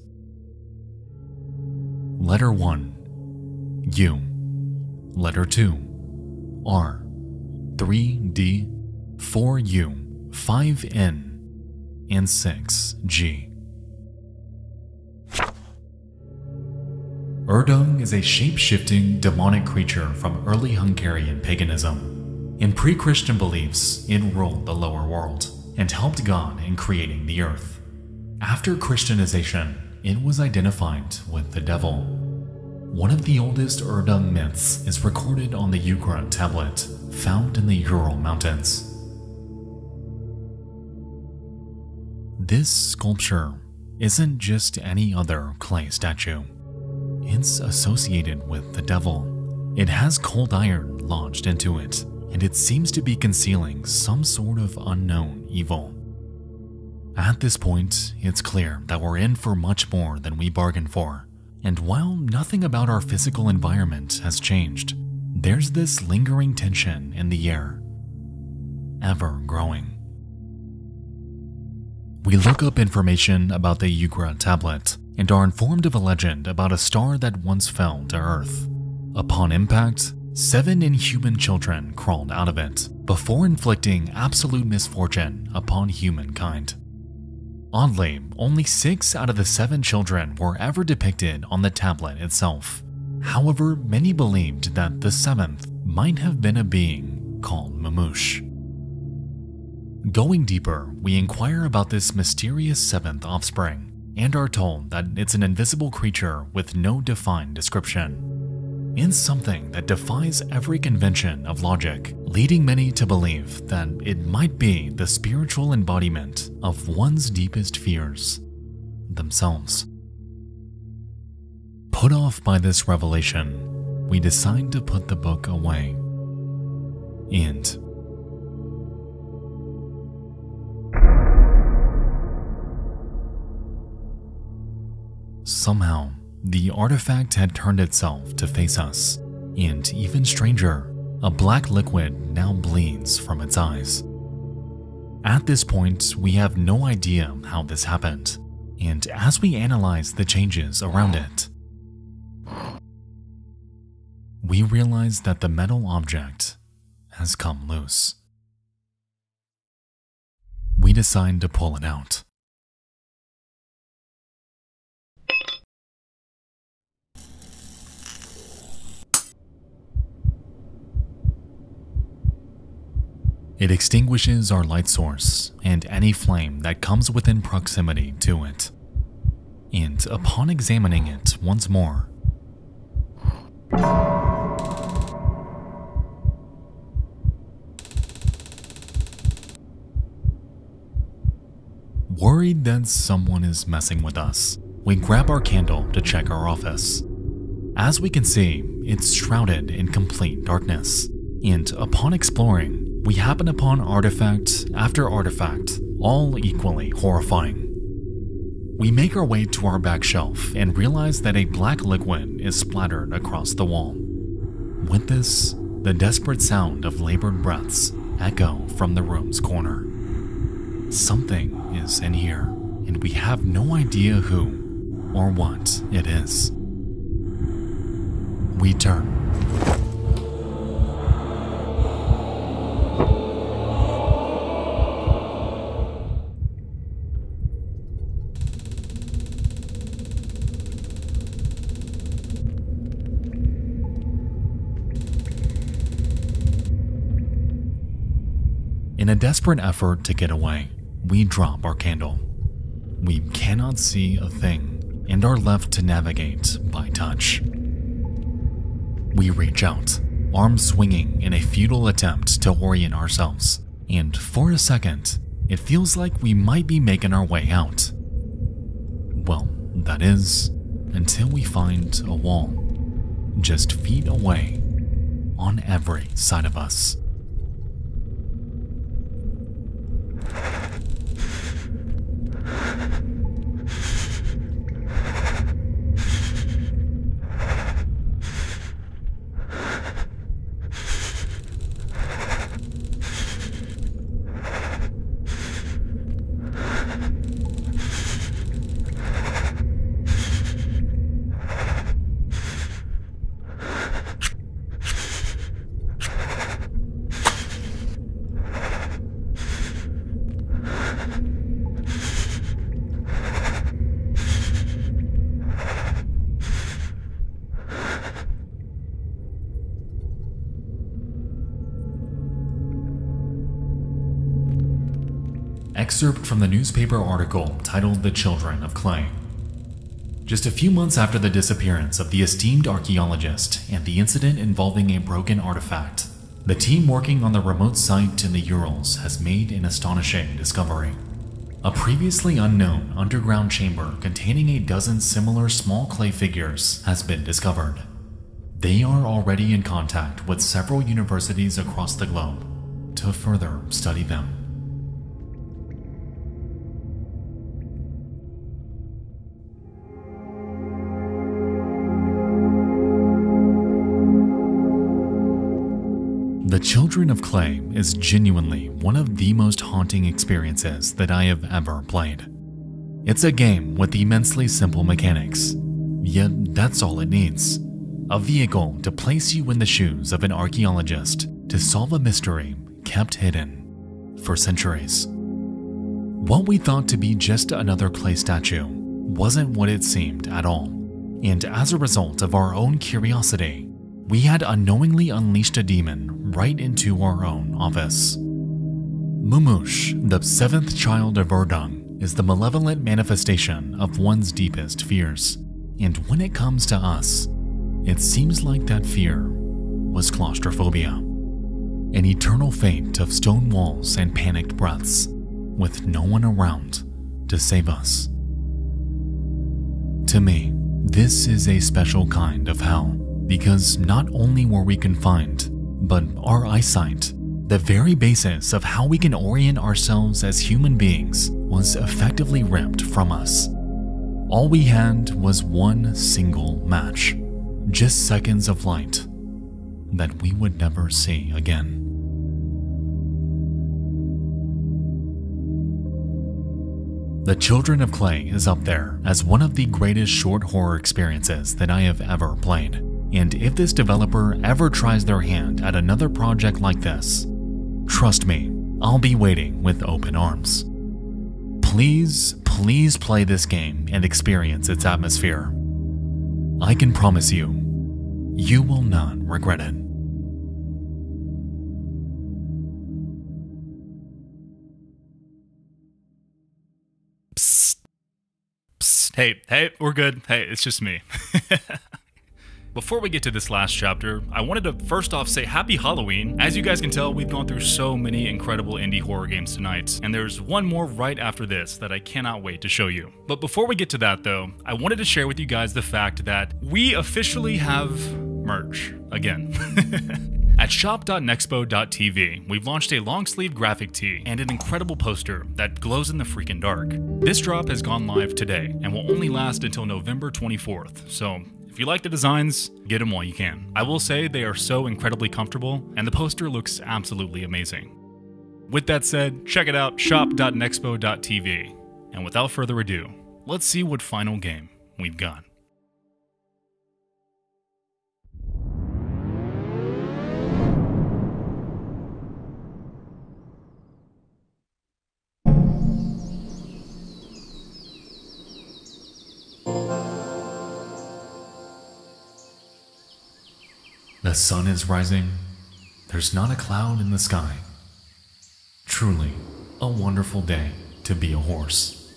Letter 1, U. Letter 2, R. 3D, 4U, 5N, and 6G. Erdung is a shape-shifting, demonic creature from early Hungarian paganism. In pre-Christian beliefs, it ruled the lower world and helped God in creating the earth. After Christianization, it was identified with the devil. One of the oldest Erdung myths is recorded on the Ugra tablet, found in the Ural Mountains. This sculpture isn't just any other clay statue. It's associated with the devil. It has cold iron lodged into it, and it seems to be concealing some sort of unknown evil. At this point, it's clear that we're in for much more than we bargained for, and while nothing about our physical environment has changed, there's this lingering tension in the air, ever growing. We look up information about the Ugra tablet and are informed of a legend about a star that once fell to Earth. Upon impact, 7 inhuman children crawled out of it, before inflicting absolute misfortune upon humankind. Oddly, only 6 out of the 7 children were ever depicted on the tablet itself. However, many believed that the 7th might have been a being called Mamush. Going deeper, we inquire about this mysterious 7th offspring, and are told that it's an invisible creature with no defined description. It's something that defies every convention of logic, leading many to believe that it might be the spiritual embodiment of one's deepest fears, themselves. Put off by this revelation, we decide to put the book away. And somehow, the artifact had turned itself to face us, and even stranger, a black liquid now bleeds from its eyes. At this point, we have no idea how this happened, and as we analyze the changes around it, we realize that the metal object has come loose. We decide to pull it out. It extinguishes our light source and any flame that comes within proximity to it. And upon examining it once more, worried that someone is messing with us, we grab our candle to check our office. As we can see, it's shrouded in complete darkness, and upon exploring, we happen upon artifact after artifact, all equally horrifying. We make our way to our back shelf and realize that a black liquid is splattered across the wall. With this, the desperate sound of labored breaths echo from the room's corner. Something is in here, and we have no idea who or what it is. We turn. In a desperate effort to get away, we drop our candle. We cannot see a thing and are left to navigate by touch. We reach out, arms swinging in a futile attempt to orient ourselves, and for a second, it feels like we might be making our way out. Well, that is, until we find a wall, just feet away, on every side of us. Excerpt from the newspaper article titled "The Children of Clay." Just a few months after the disappearance of the esteemed archaeologist and the incident involving a broken artifact, the team working on the remote site in the Urals has made an astonishing discovery. A previously unknown underground chamber containing a dozen similar small clay figures has been discovered. They are already in contact with several universities across the globe to further study them. The Children of Clay is genuinely one of the most haunting experiences that I have ever played. It's a game with immensely simple mechanics, yet that's all it needs. A vehicle to place you in the shoes of an archaeologist to solve a mystery kept hidden for centuries. What we thought to be just another clay statue wasn't what it seemed at all, and as a result of our own curiosity, we had unknowingly unleashed a demon right into our own office. Mumush, the seventh child of Urdung, is the malevolent manifestation of one's deepest fears, and when it comes to us, it seems like that fear was claustrophobia, an eternal fate of stone walls and panicked breaths, with no one around to save us. To me, this is a special kind of hell, because not only were we confined, but our eyesight, the very basis of how we can orient ourselves as human beings, was effectively ripped from us. All we had was one single match, just seconds of light that we would never see again. The Children of Clay is up there as one of the greatest short horror experiences that I have ever played. And if this developer ever tries their hand at another project like this, trust me, I'll be waiting with open arms. Please, please play this game and experience its atmosphere. I can promise you, you will not regret it. Psst. Psst. Hey, we're good. Hey, it's just me. Before we get to this last chapter, I wanted to first off say happy Halloween. As you guys can tell, we've gone through so many incredible indie horror games tonight, and there's one more right after this that I cannot wait to show you. But before we get to that though, I wanted to share with you guys the fact that we officially have merch again. At shop.nexpo.tv, we've launched a long sleeve graphic tee and an incredible poster that glows in the freaking dark. This drop has gone live today and will only last until November 24th, so if you like the designs, get them while you can. I will say they are so incredibly comfortable, and the poster looks absolutely amazing. With that said, check it out, shop.nexpo.tv. And without further ado, let's see what final game we've got. The sun is rising. There's not a cloud in the sky. Truly a wonderful day to be a horse.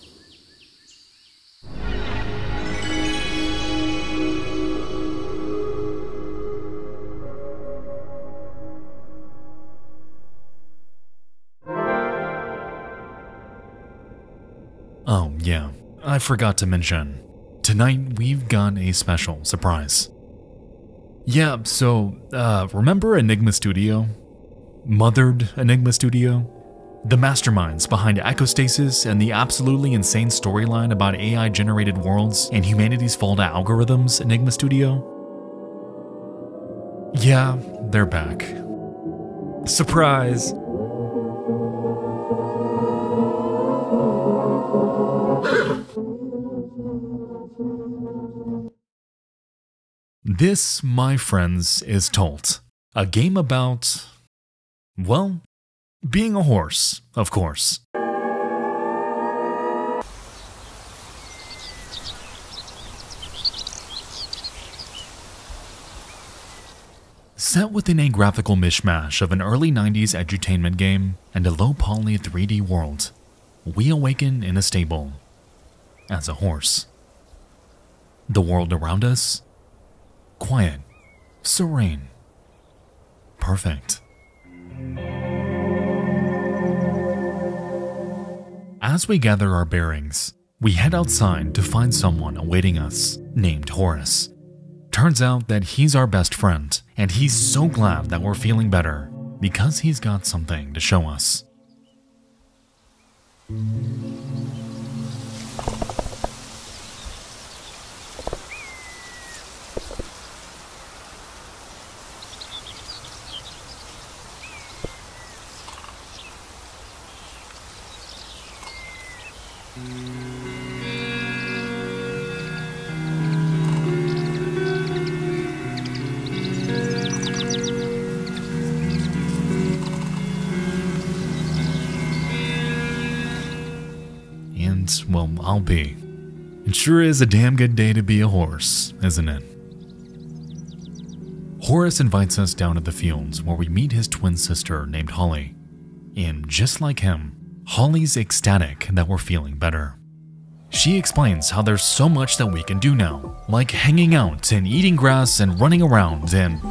Oh yeah, I forgot to mention. Tonight we've got a special surprise. Yeah, so, remember Enigma Studio? Mothered Enigma Studio? The masterminds behind Echostasis and the absolutely insane storyline about AI-generated worlds and humanity's fall to algorithms, Enigma Studio? Yeah, they're back. Surprise! This, my friends, is Tolt, a game about, well, being a horse, of course. Set within a graphical mishmash of an early 90s edutainment game and a low-poly 3D world, we awaken in a stable as a horse. The world around us? Quiet, serene, perfect. As we gather our bearings, we head outside to find someone awaiting us, named Horace. Turns out that he's our best friend, and he's so glad that we're feeling better because he's got something to show us. And, well, I'll be. It sure is a damn good day to be a horse, isn't it? Horace invites us down to the fields where we meet his twin sister named Holly. And just like him, Holly's ecstatic that we're feeling better. She explains how there's so much that we can do now, like hanging out and eating grass and running around and...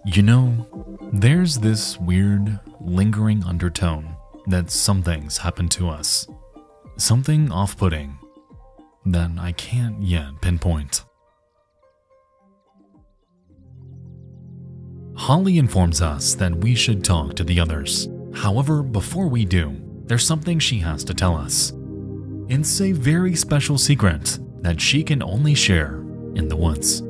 You know, there's this weird, lingering undertone that some things happen to us. Something off-putting that I can't yet pinpoint. Holly informs us that we should talk to the others. However, before we do, there's something she has to tell us. It's a very special secret that she can only share in the woods.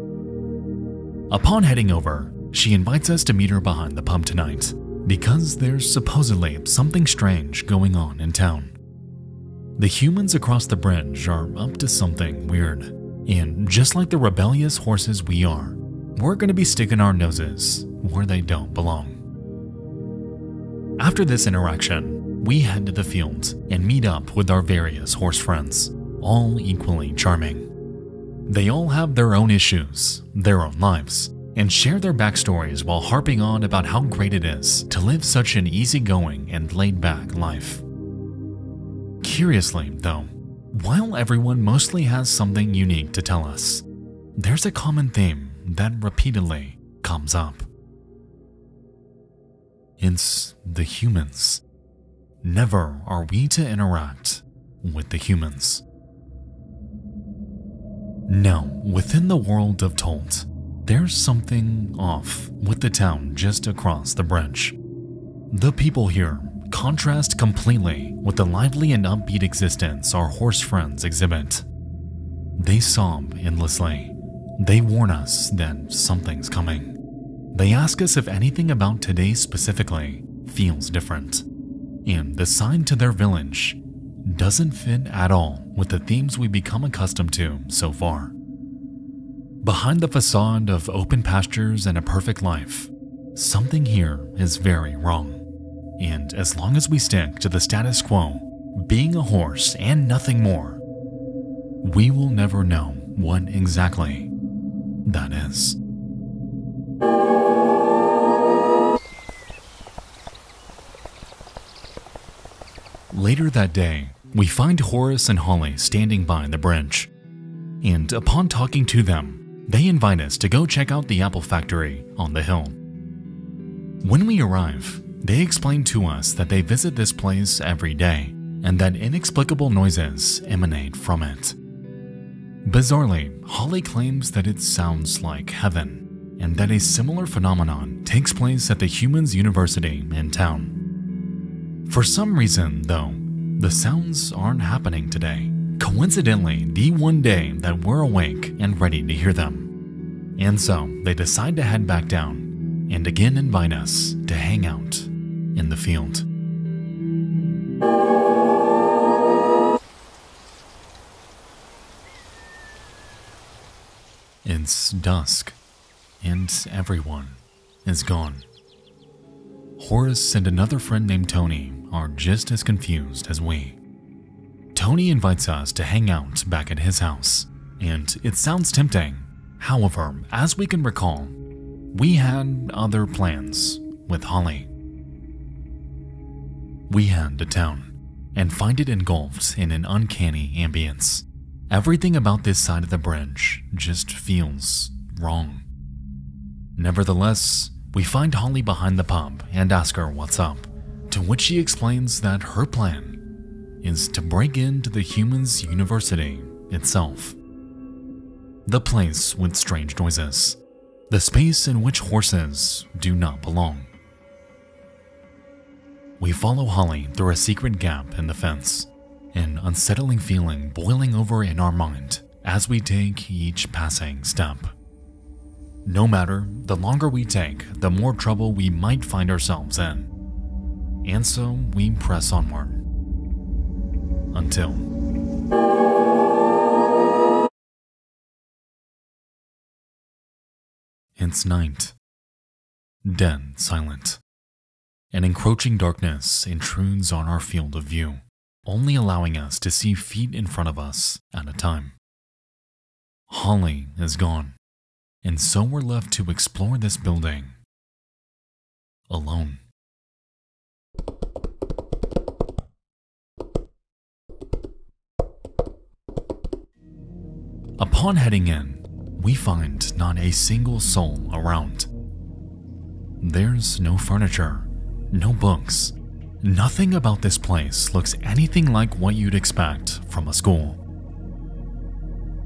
Upon heading over, she invites us to meet her behind the pub tonight, because there's supposedly something strange going on in town. The humans across the bridge are up to something weird, and just like the rebellious horses we are, we're going to be sticking our noses where they don't belong. After this interaction, we head to the field and meet up with our various horse friends, all equally charming. They all have their own issues, their own lives, and share their backstories while harping on about how great it is to live such an easygoing and laid-back life. Curiously, though, while everyone mostly has something unique to tell us, there's a common theme that repeatedly comes up. It's the humans. Never are we to interact with the humans. Now, within the world of Tolt, there's something off with the town just across the bridge. The people here contrast completely with the lively and upbeat existence our horse friends exhibit. They sob endlessly. They warn us that something's coming. They ask us if anything about today specifically feels different. And the sign to their village doesn't fit at all with the themes we've become accustomed to so far. Behind the facade of open pastures and a perfect life, something here is very wrong. And as long as we stick to the status quo, being a horse and nothing more, we will never know what exactly that is. Later that day, we find Horace and Holly standing by the bridge. And upon talking to them, they invite us to go check out the apple factory on the hill. When we arrive, they explain to us that they visit this place every day and that inexplicable noises emanate from it. Bizarrely, Holly claims that it sounds like heaven and that a similar phenomenon takes place at the Humans University in town. For some reason, though, the sounds aren't happening today. Coincidentally, the one day that we're awake and ready to hear them. And so, they decide to head back down and again invite us to hang out in the field. It's dusk, and everyone is gone. Horace and another friend named Tony are just as confused as we. Tony invites us to hang out back at his house, and it sounds tempting. However, as we can recall, we had other plans with Holly. We head to town and find it engulfed in an uncanny ambience. Everything about this side of the bridge just feels wrong. Nevertheless, we find Holly behind the pub and ask her what's up, to which she explains that her plan is to break into the Humans University itself. The place with strange noises, the space in which horses do not belong. We follow Holly through a secret gap in the fence, an unsettling feeling boiling over in our mind as we take each passing step. No matter, the longer we take, the more trouble we might find ourselves in. And so we press onward. Until... It's night. Dead silent. An encroaching darkness intrudes on our field of view, only allowing us to see feet in front of us at a time. Holly is gone, and so we're left to explore this building alone. Upon heading in, we find not a single soul around. There's no furniture, no books. Nothing about this place looks anything like what you'd expect from a school.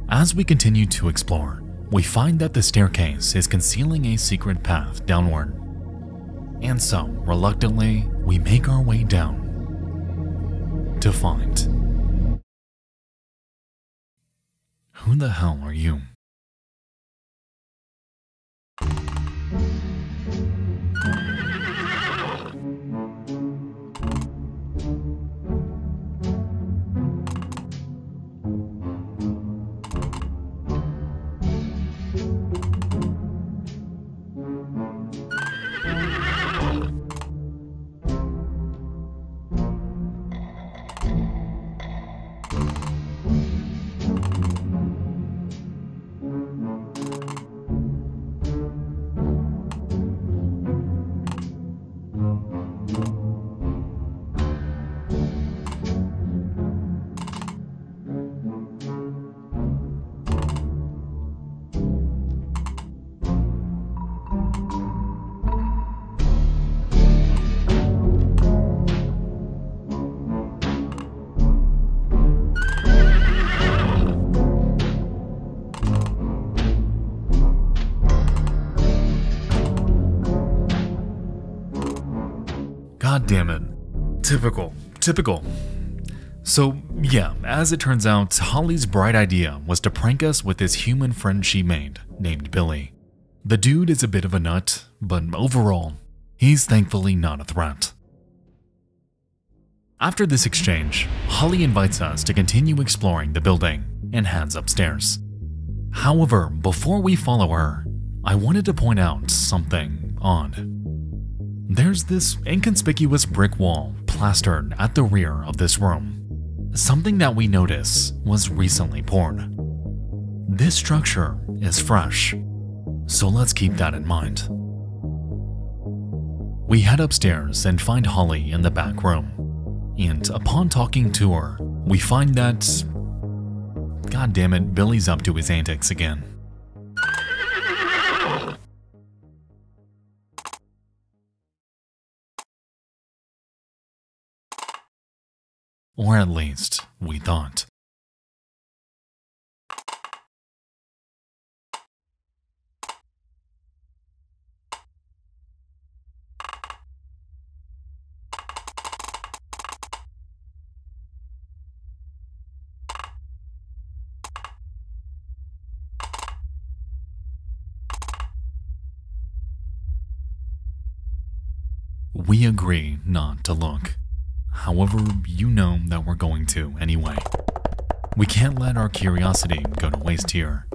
As we continue to explore, we find that the staircase is concealing a secret path downward. And so, reluctantly, we make our way down to find... Who the hell are you? God damn it. Typical. So yeah, as it turns out, Holly's bright idea was to prank us with this human friend she made, named Billy. The dude is a bit of a nut, but overall, he's thankfully not a threat. After this exchange, Holly invites us to continue exploring the building and heads upstairs. However, before we follow her, I wanted to point out something odd. There's this inconspicuous brick wall plastered at the rear of this room. Something that we notice was recently poured. This structure is fresh, so let's keep that in mind. We head upstairs and find Holly in the back room, and upon talking to her, we find that, god damn it, Billy's up to his antics again. Or at least, we thought. We agree not to look. However, you know that we're going to anyway. We can't let our curiosity go to waste here.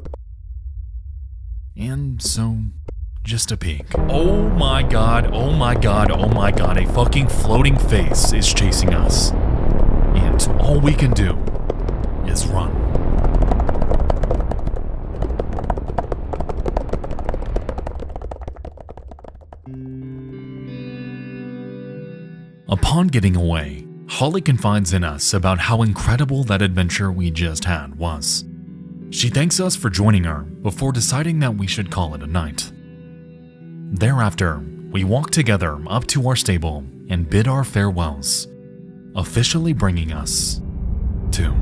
And so, just a peek. Oh my god, a fucking floating face is chasing us. And all we can do is run. Upon getting away, Holly confides in us about how incredible that adventure we just had was. She thanks us for joining her before deciding that we should call it a night. Thereafter, we walk together up to our stable and bid our farewells, officially bringing us to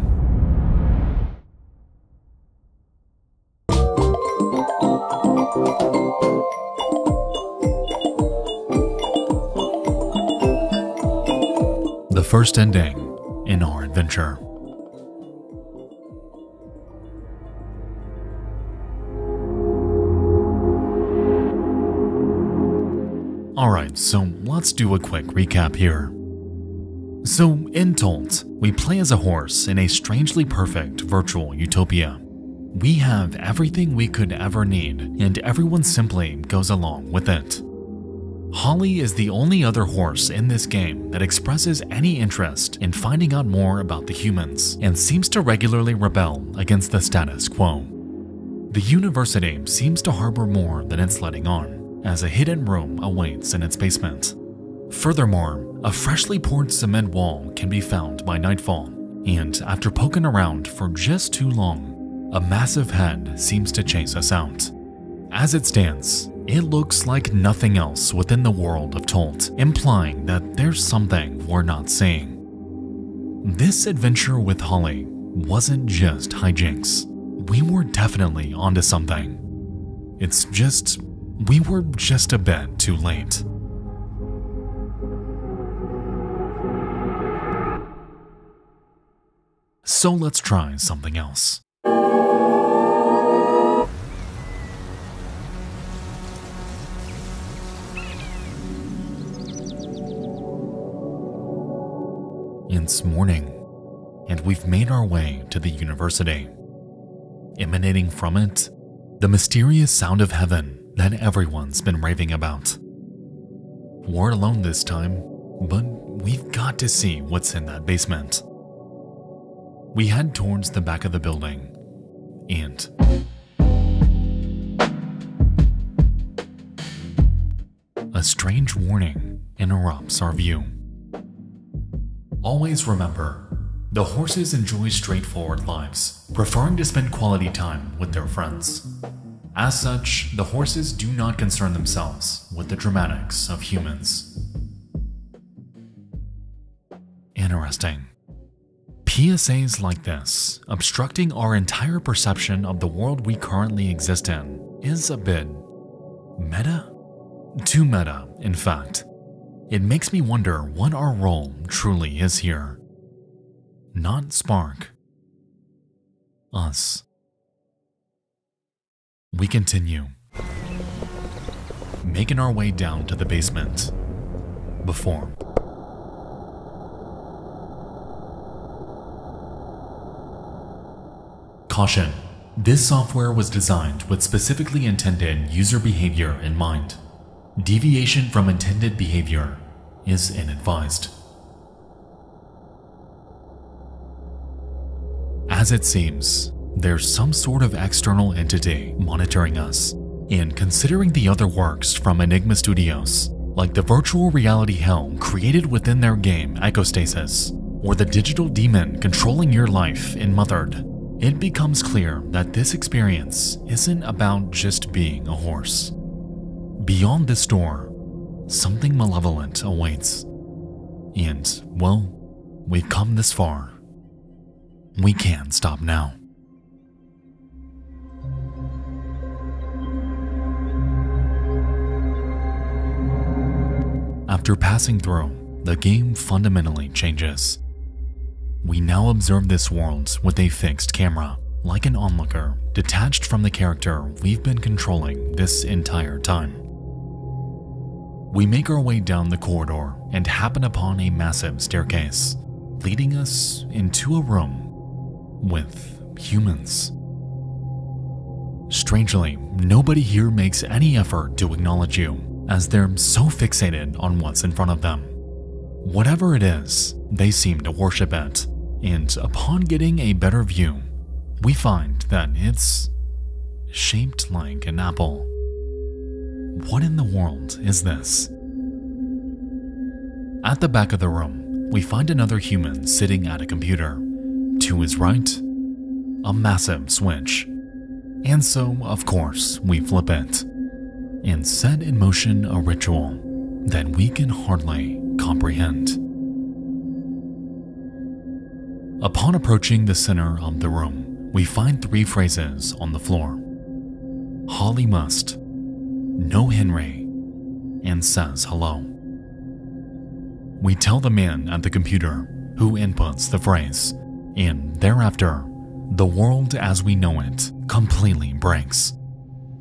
the first ending in our adventure. Alright, so let's do a quick recap here. So, in Tolt, we play as a horse in a strangely perfect virtual utopia. We have everything we could ever need, and everyone simply goes along with it. Holly is the only other horse in this game that expresses any interest in finding out more about the humans, and seems to regularly rebel against the status quo. The university seems to harbor more than it's letting on, as a hidden room awaits in its basement. Furthermore, a freshly poured cement wall can be found by nightfall, and after poking around for just too long, A massive head seems to chase us out. As it stands, it looks like nothing else within the world of Tolt, implying that there's something we're not seeing. This adventure with Holly wasn't just hijinks. We were definitely onto something. It's just, we were just a bit too late. So let's try something else. It's morning, and we've made our way to the university. Emanating from it, the mysterious sound of heaven that everyone's been raving about. We're alone this time, but we've got to see what's in that basement. We head towards the back of the building, and a strange warning interrupts our view. Always remember, the horses enjoy straightforward lives, preferring to spend quality time with their friends. As such, the horses do not concern themselves with the dramatics of humans. Interesting. PSAs like this, obstructing our entire perception of the world we currently exist in, is a bit meta? Too meta, in fact. It makes me wonder what our role truly is here. Not Spark. Us. We continue, making our way down to the basement. Before. Caution. This software was designed with specifically intended user behavior in mind. Deviation from intended behavior is inadvised. As it seems, there's some sort of external entity monitoring us, and considering the other works from Enigma Studios, like the virtual reality hell created within their game Ecostasis, or the digital demon controlling your life in Mothered, it becomes clear that this experience isn't about just being a horse. Beyond this door, something malevolent awaits. And, well, we've come this far. We can't stop now. After passing through, the game fundamentally changes. We now observe this world with a fixed camera, like an onlooker, detached from the character we've been controlling this entire time. We make our way down the corridor and happen upon a massive staircase, leading us into a room with humans. Strangely, nobody here makes any effort to acknowledge you, as they're so fixated on what's in front of them. Whatever it is, they seem to worship it, and upon getting a better view, we find that it's shaped like an apple. What in the world is this? At the back of the room, we find another human sitting at a computer. To his right, a massive switch. And so, of course, we flip it and set in motion a ritual that we can hardly comprehend. Upon approaching the center of the room, we find 3 phrases on the floor. Holly must, know Henry, and says hello. We tell the man at the computer, who inputs the phrase, and thereafter, the world as we know it completely breaks,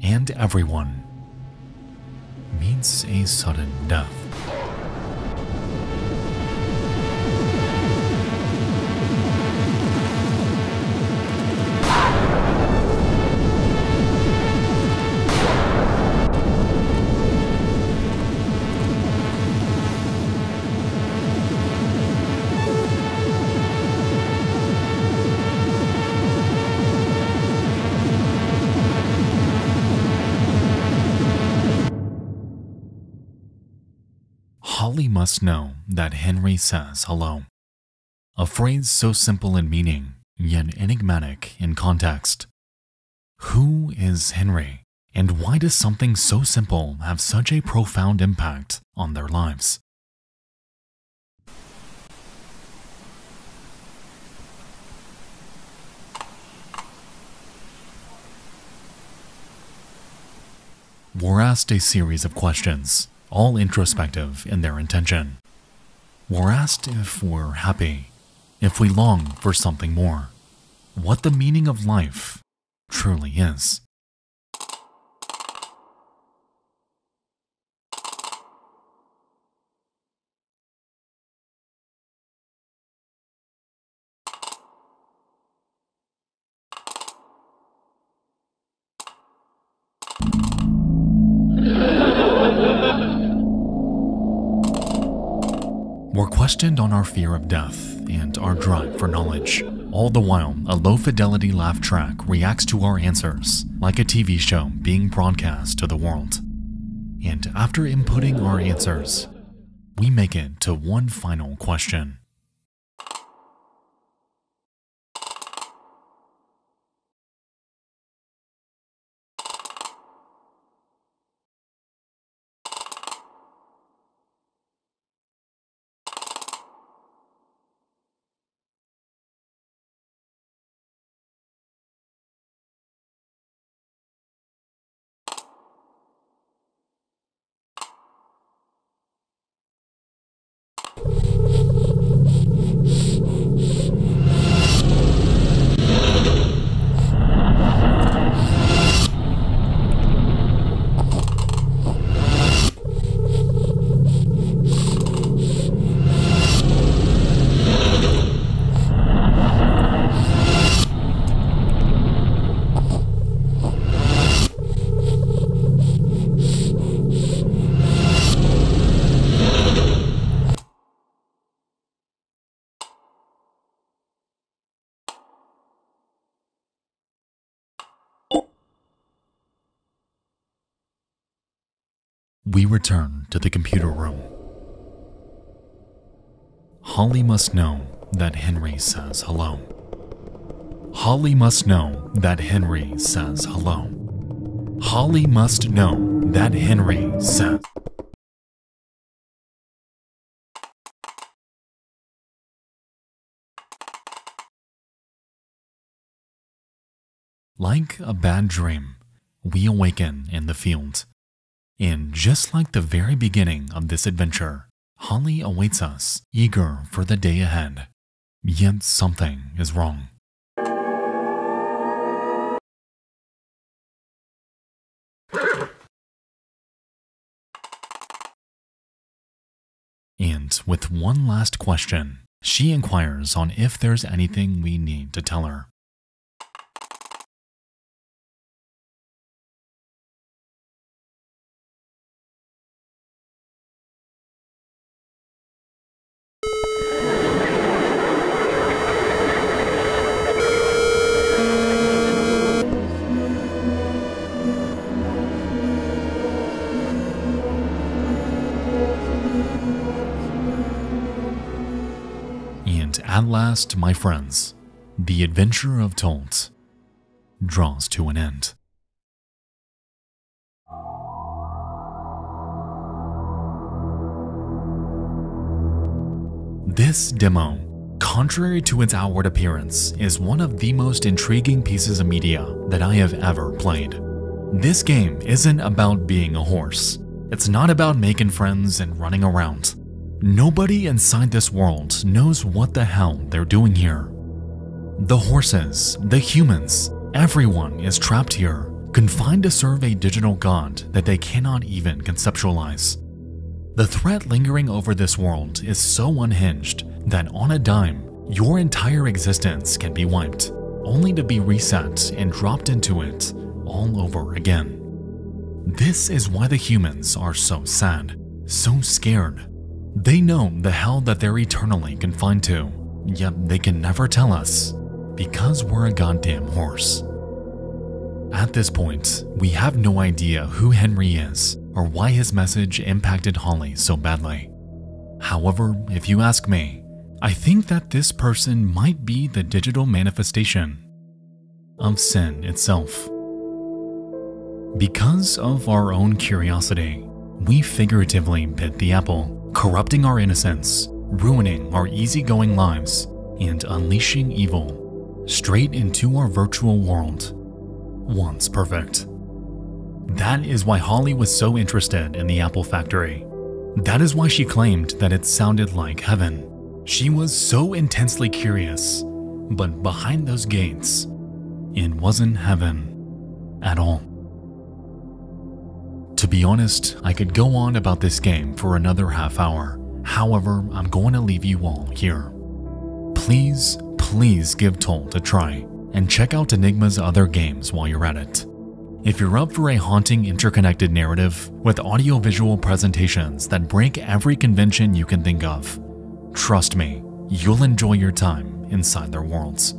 and everyone meets a sudden death. Holly must know that Henry says hello. A phrase so simple in meaning, yet enigmatic in context. Who is Henry? And why does something so simple have such a profound impact on their lives? We're asked a series of questions, all introspective in their intention. We're asked if we're happy, if we long for something more, what the meaning of life truly is. We're questioned on our fear of death and our drive for knowledge. All the while, a low-fidelity laugh track reacts to our answers, like a TV show being broadcast to the world. And after inputting our answers, we make it to one final question. We return to the computer room. Holly must know that Henry says hello. Holly must know that Henry says hello. Holly must know that Henry says. Like a bad dream, we awaken in the field. And just like the very beginning of this adventure, Holly awaits us, eager for the day ahead. Yet something is wrong. And with one last question, she inquires on if there's anything we need to tell her. At last, my friends, the adventure of Tolt draws to an end. This demo, contrary to its outward appearance, is one of the most intriguing pieces of media that I have ever played. This game isn't about being a horse. It's not about making friends and running around. Nobody inside this world knows what the hell they're doing here. The horses, the humans, everyone is trapped here, confined to serve a digital god that they cannot even conceptualize. The threat lingering over this world is so unhinged that on a dime, your entire existence can be wiped, only to be reset and dropped into it all over again. This is why the humans are so sad, so scared. They know the hell that they're eternally confined to, yet they can never tell us, because we're a goddamn horse. At this point, we have no idea who Henry is or why his message impacted Holly so badly. However, if you ask me, I think that this person might be the digital manifestation of sin itself. Because of our own curiosity, we figuratively bit the apple, corrupting our innocence, ruining our easygoing lives, and unleashing evil straight into our virtual world, once perfect. That is why Holly was so interested in the Apple Factory. That is why she claimed that it sounded like heaven. She was so intensely curious, but behind those gates, it wasn't heaven at all. To be honest, I could go on about this game for another half hour. However, I'm going to leave you all here. Please give Tolt a try and check out Enigma's other games while you're at it. If you're up for a haunting interconnected narrative with audio-visual presentations that break every convention you can think of, trust me, you'll enjoy your time inside their worlds.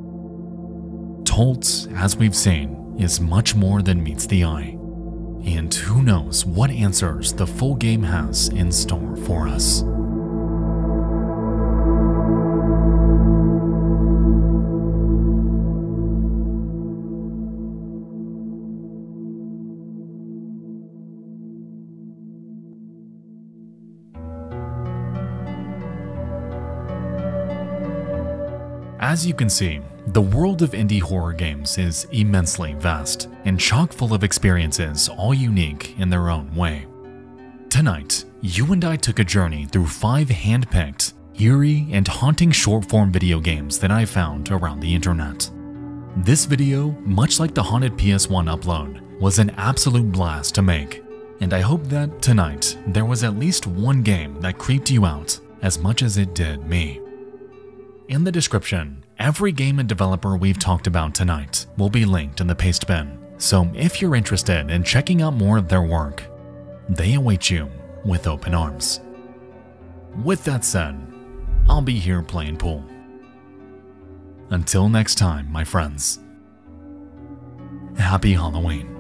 Tolt, as we've seen, is much more than meets the eye. And who knows what answers the full game has in store for us. As you can see, the world of indie horror games is immensely vast and chock full of experiences, all unique in their own way. Tonight, you and I took a journey through 5 hand-picked, eerie, and haunting short-form video games that I found around the internet. This video, much like the haunted PS1 upload, was an absolute blast to make, and I hope that tonight there was at least one game that creeped you out as much as it did me. In the description, every game and developer we've talked about tonight will be linked in the paste bin, so if you're interested in checking out more of their work, they await you with open arms. With that said, I'll be here playing pool. Until next time, my friends, happy Halloween.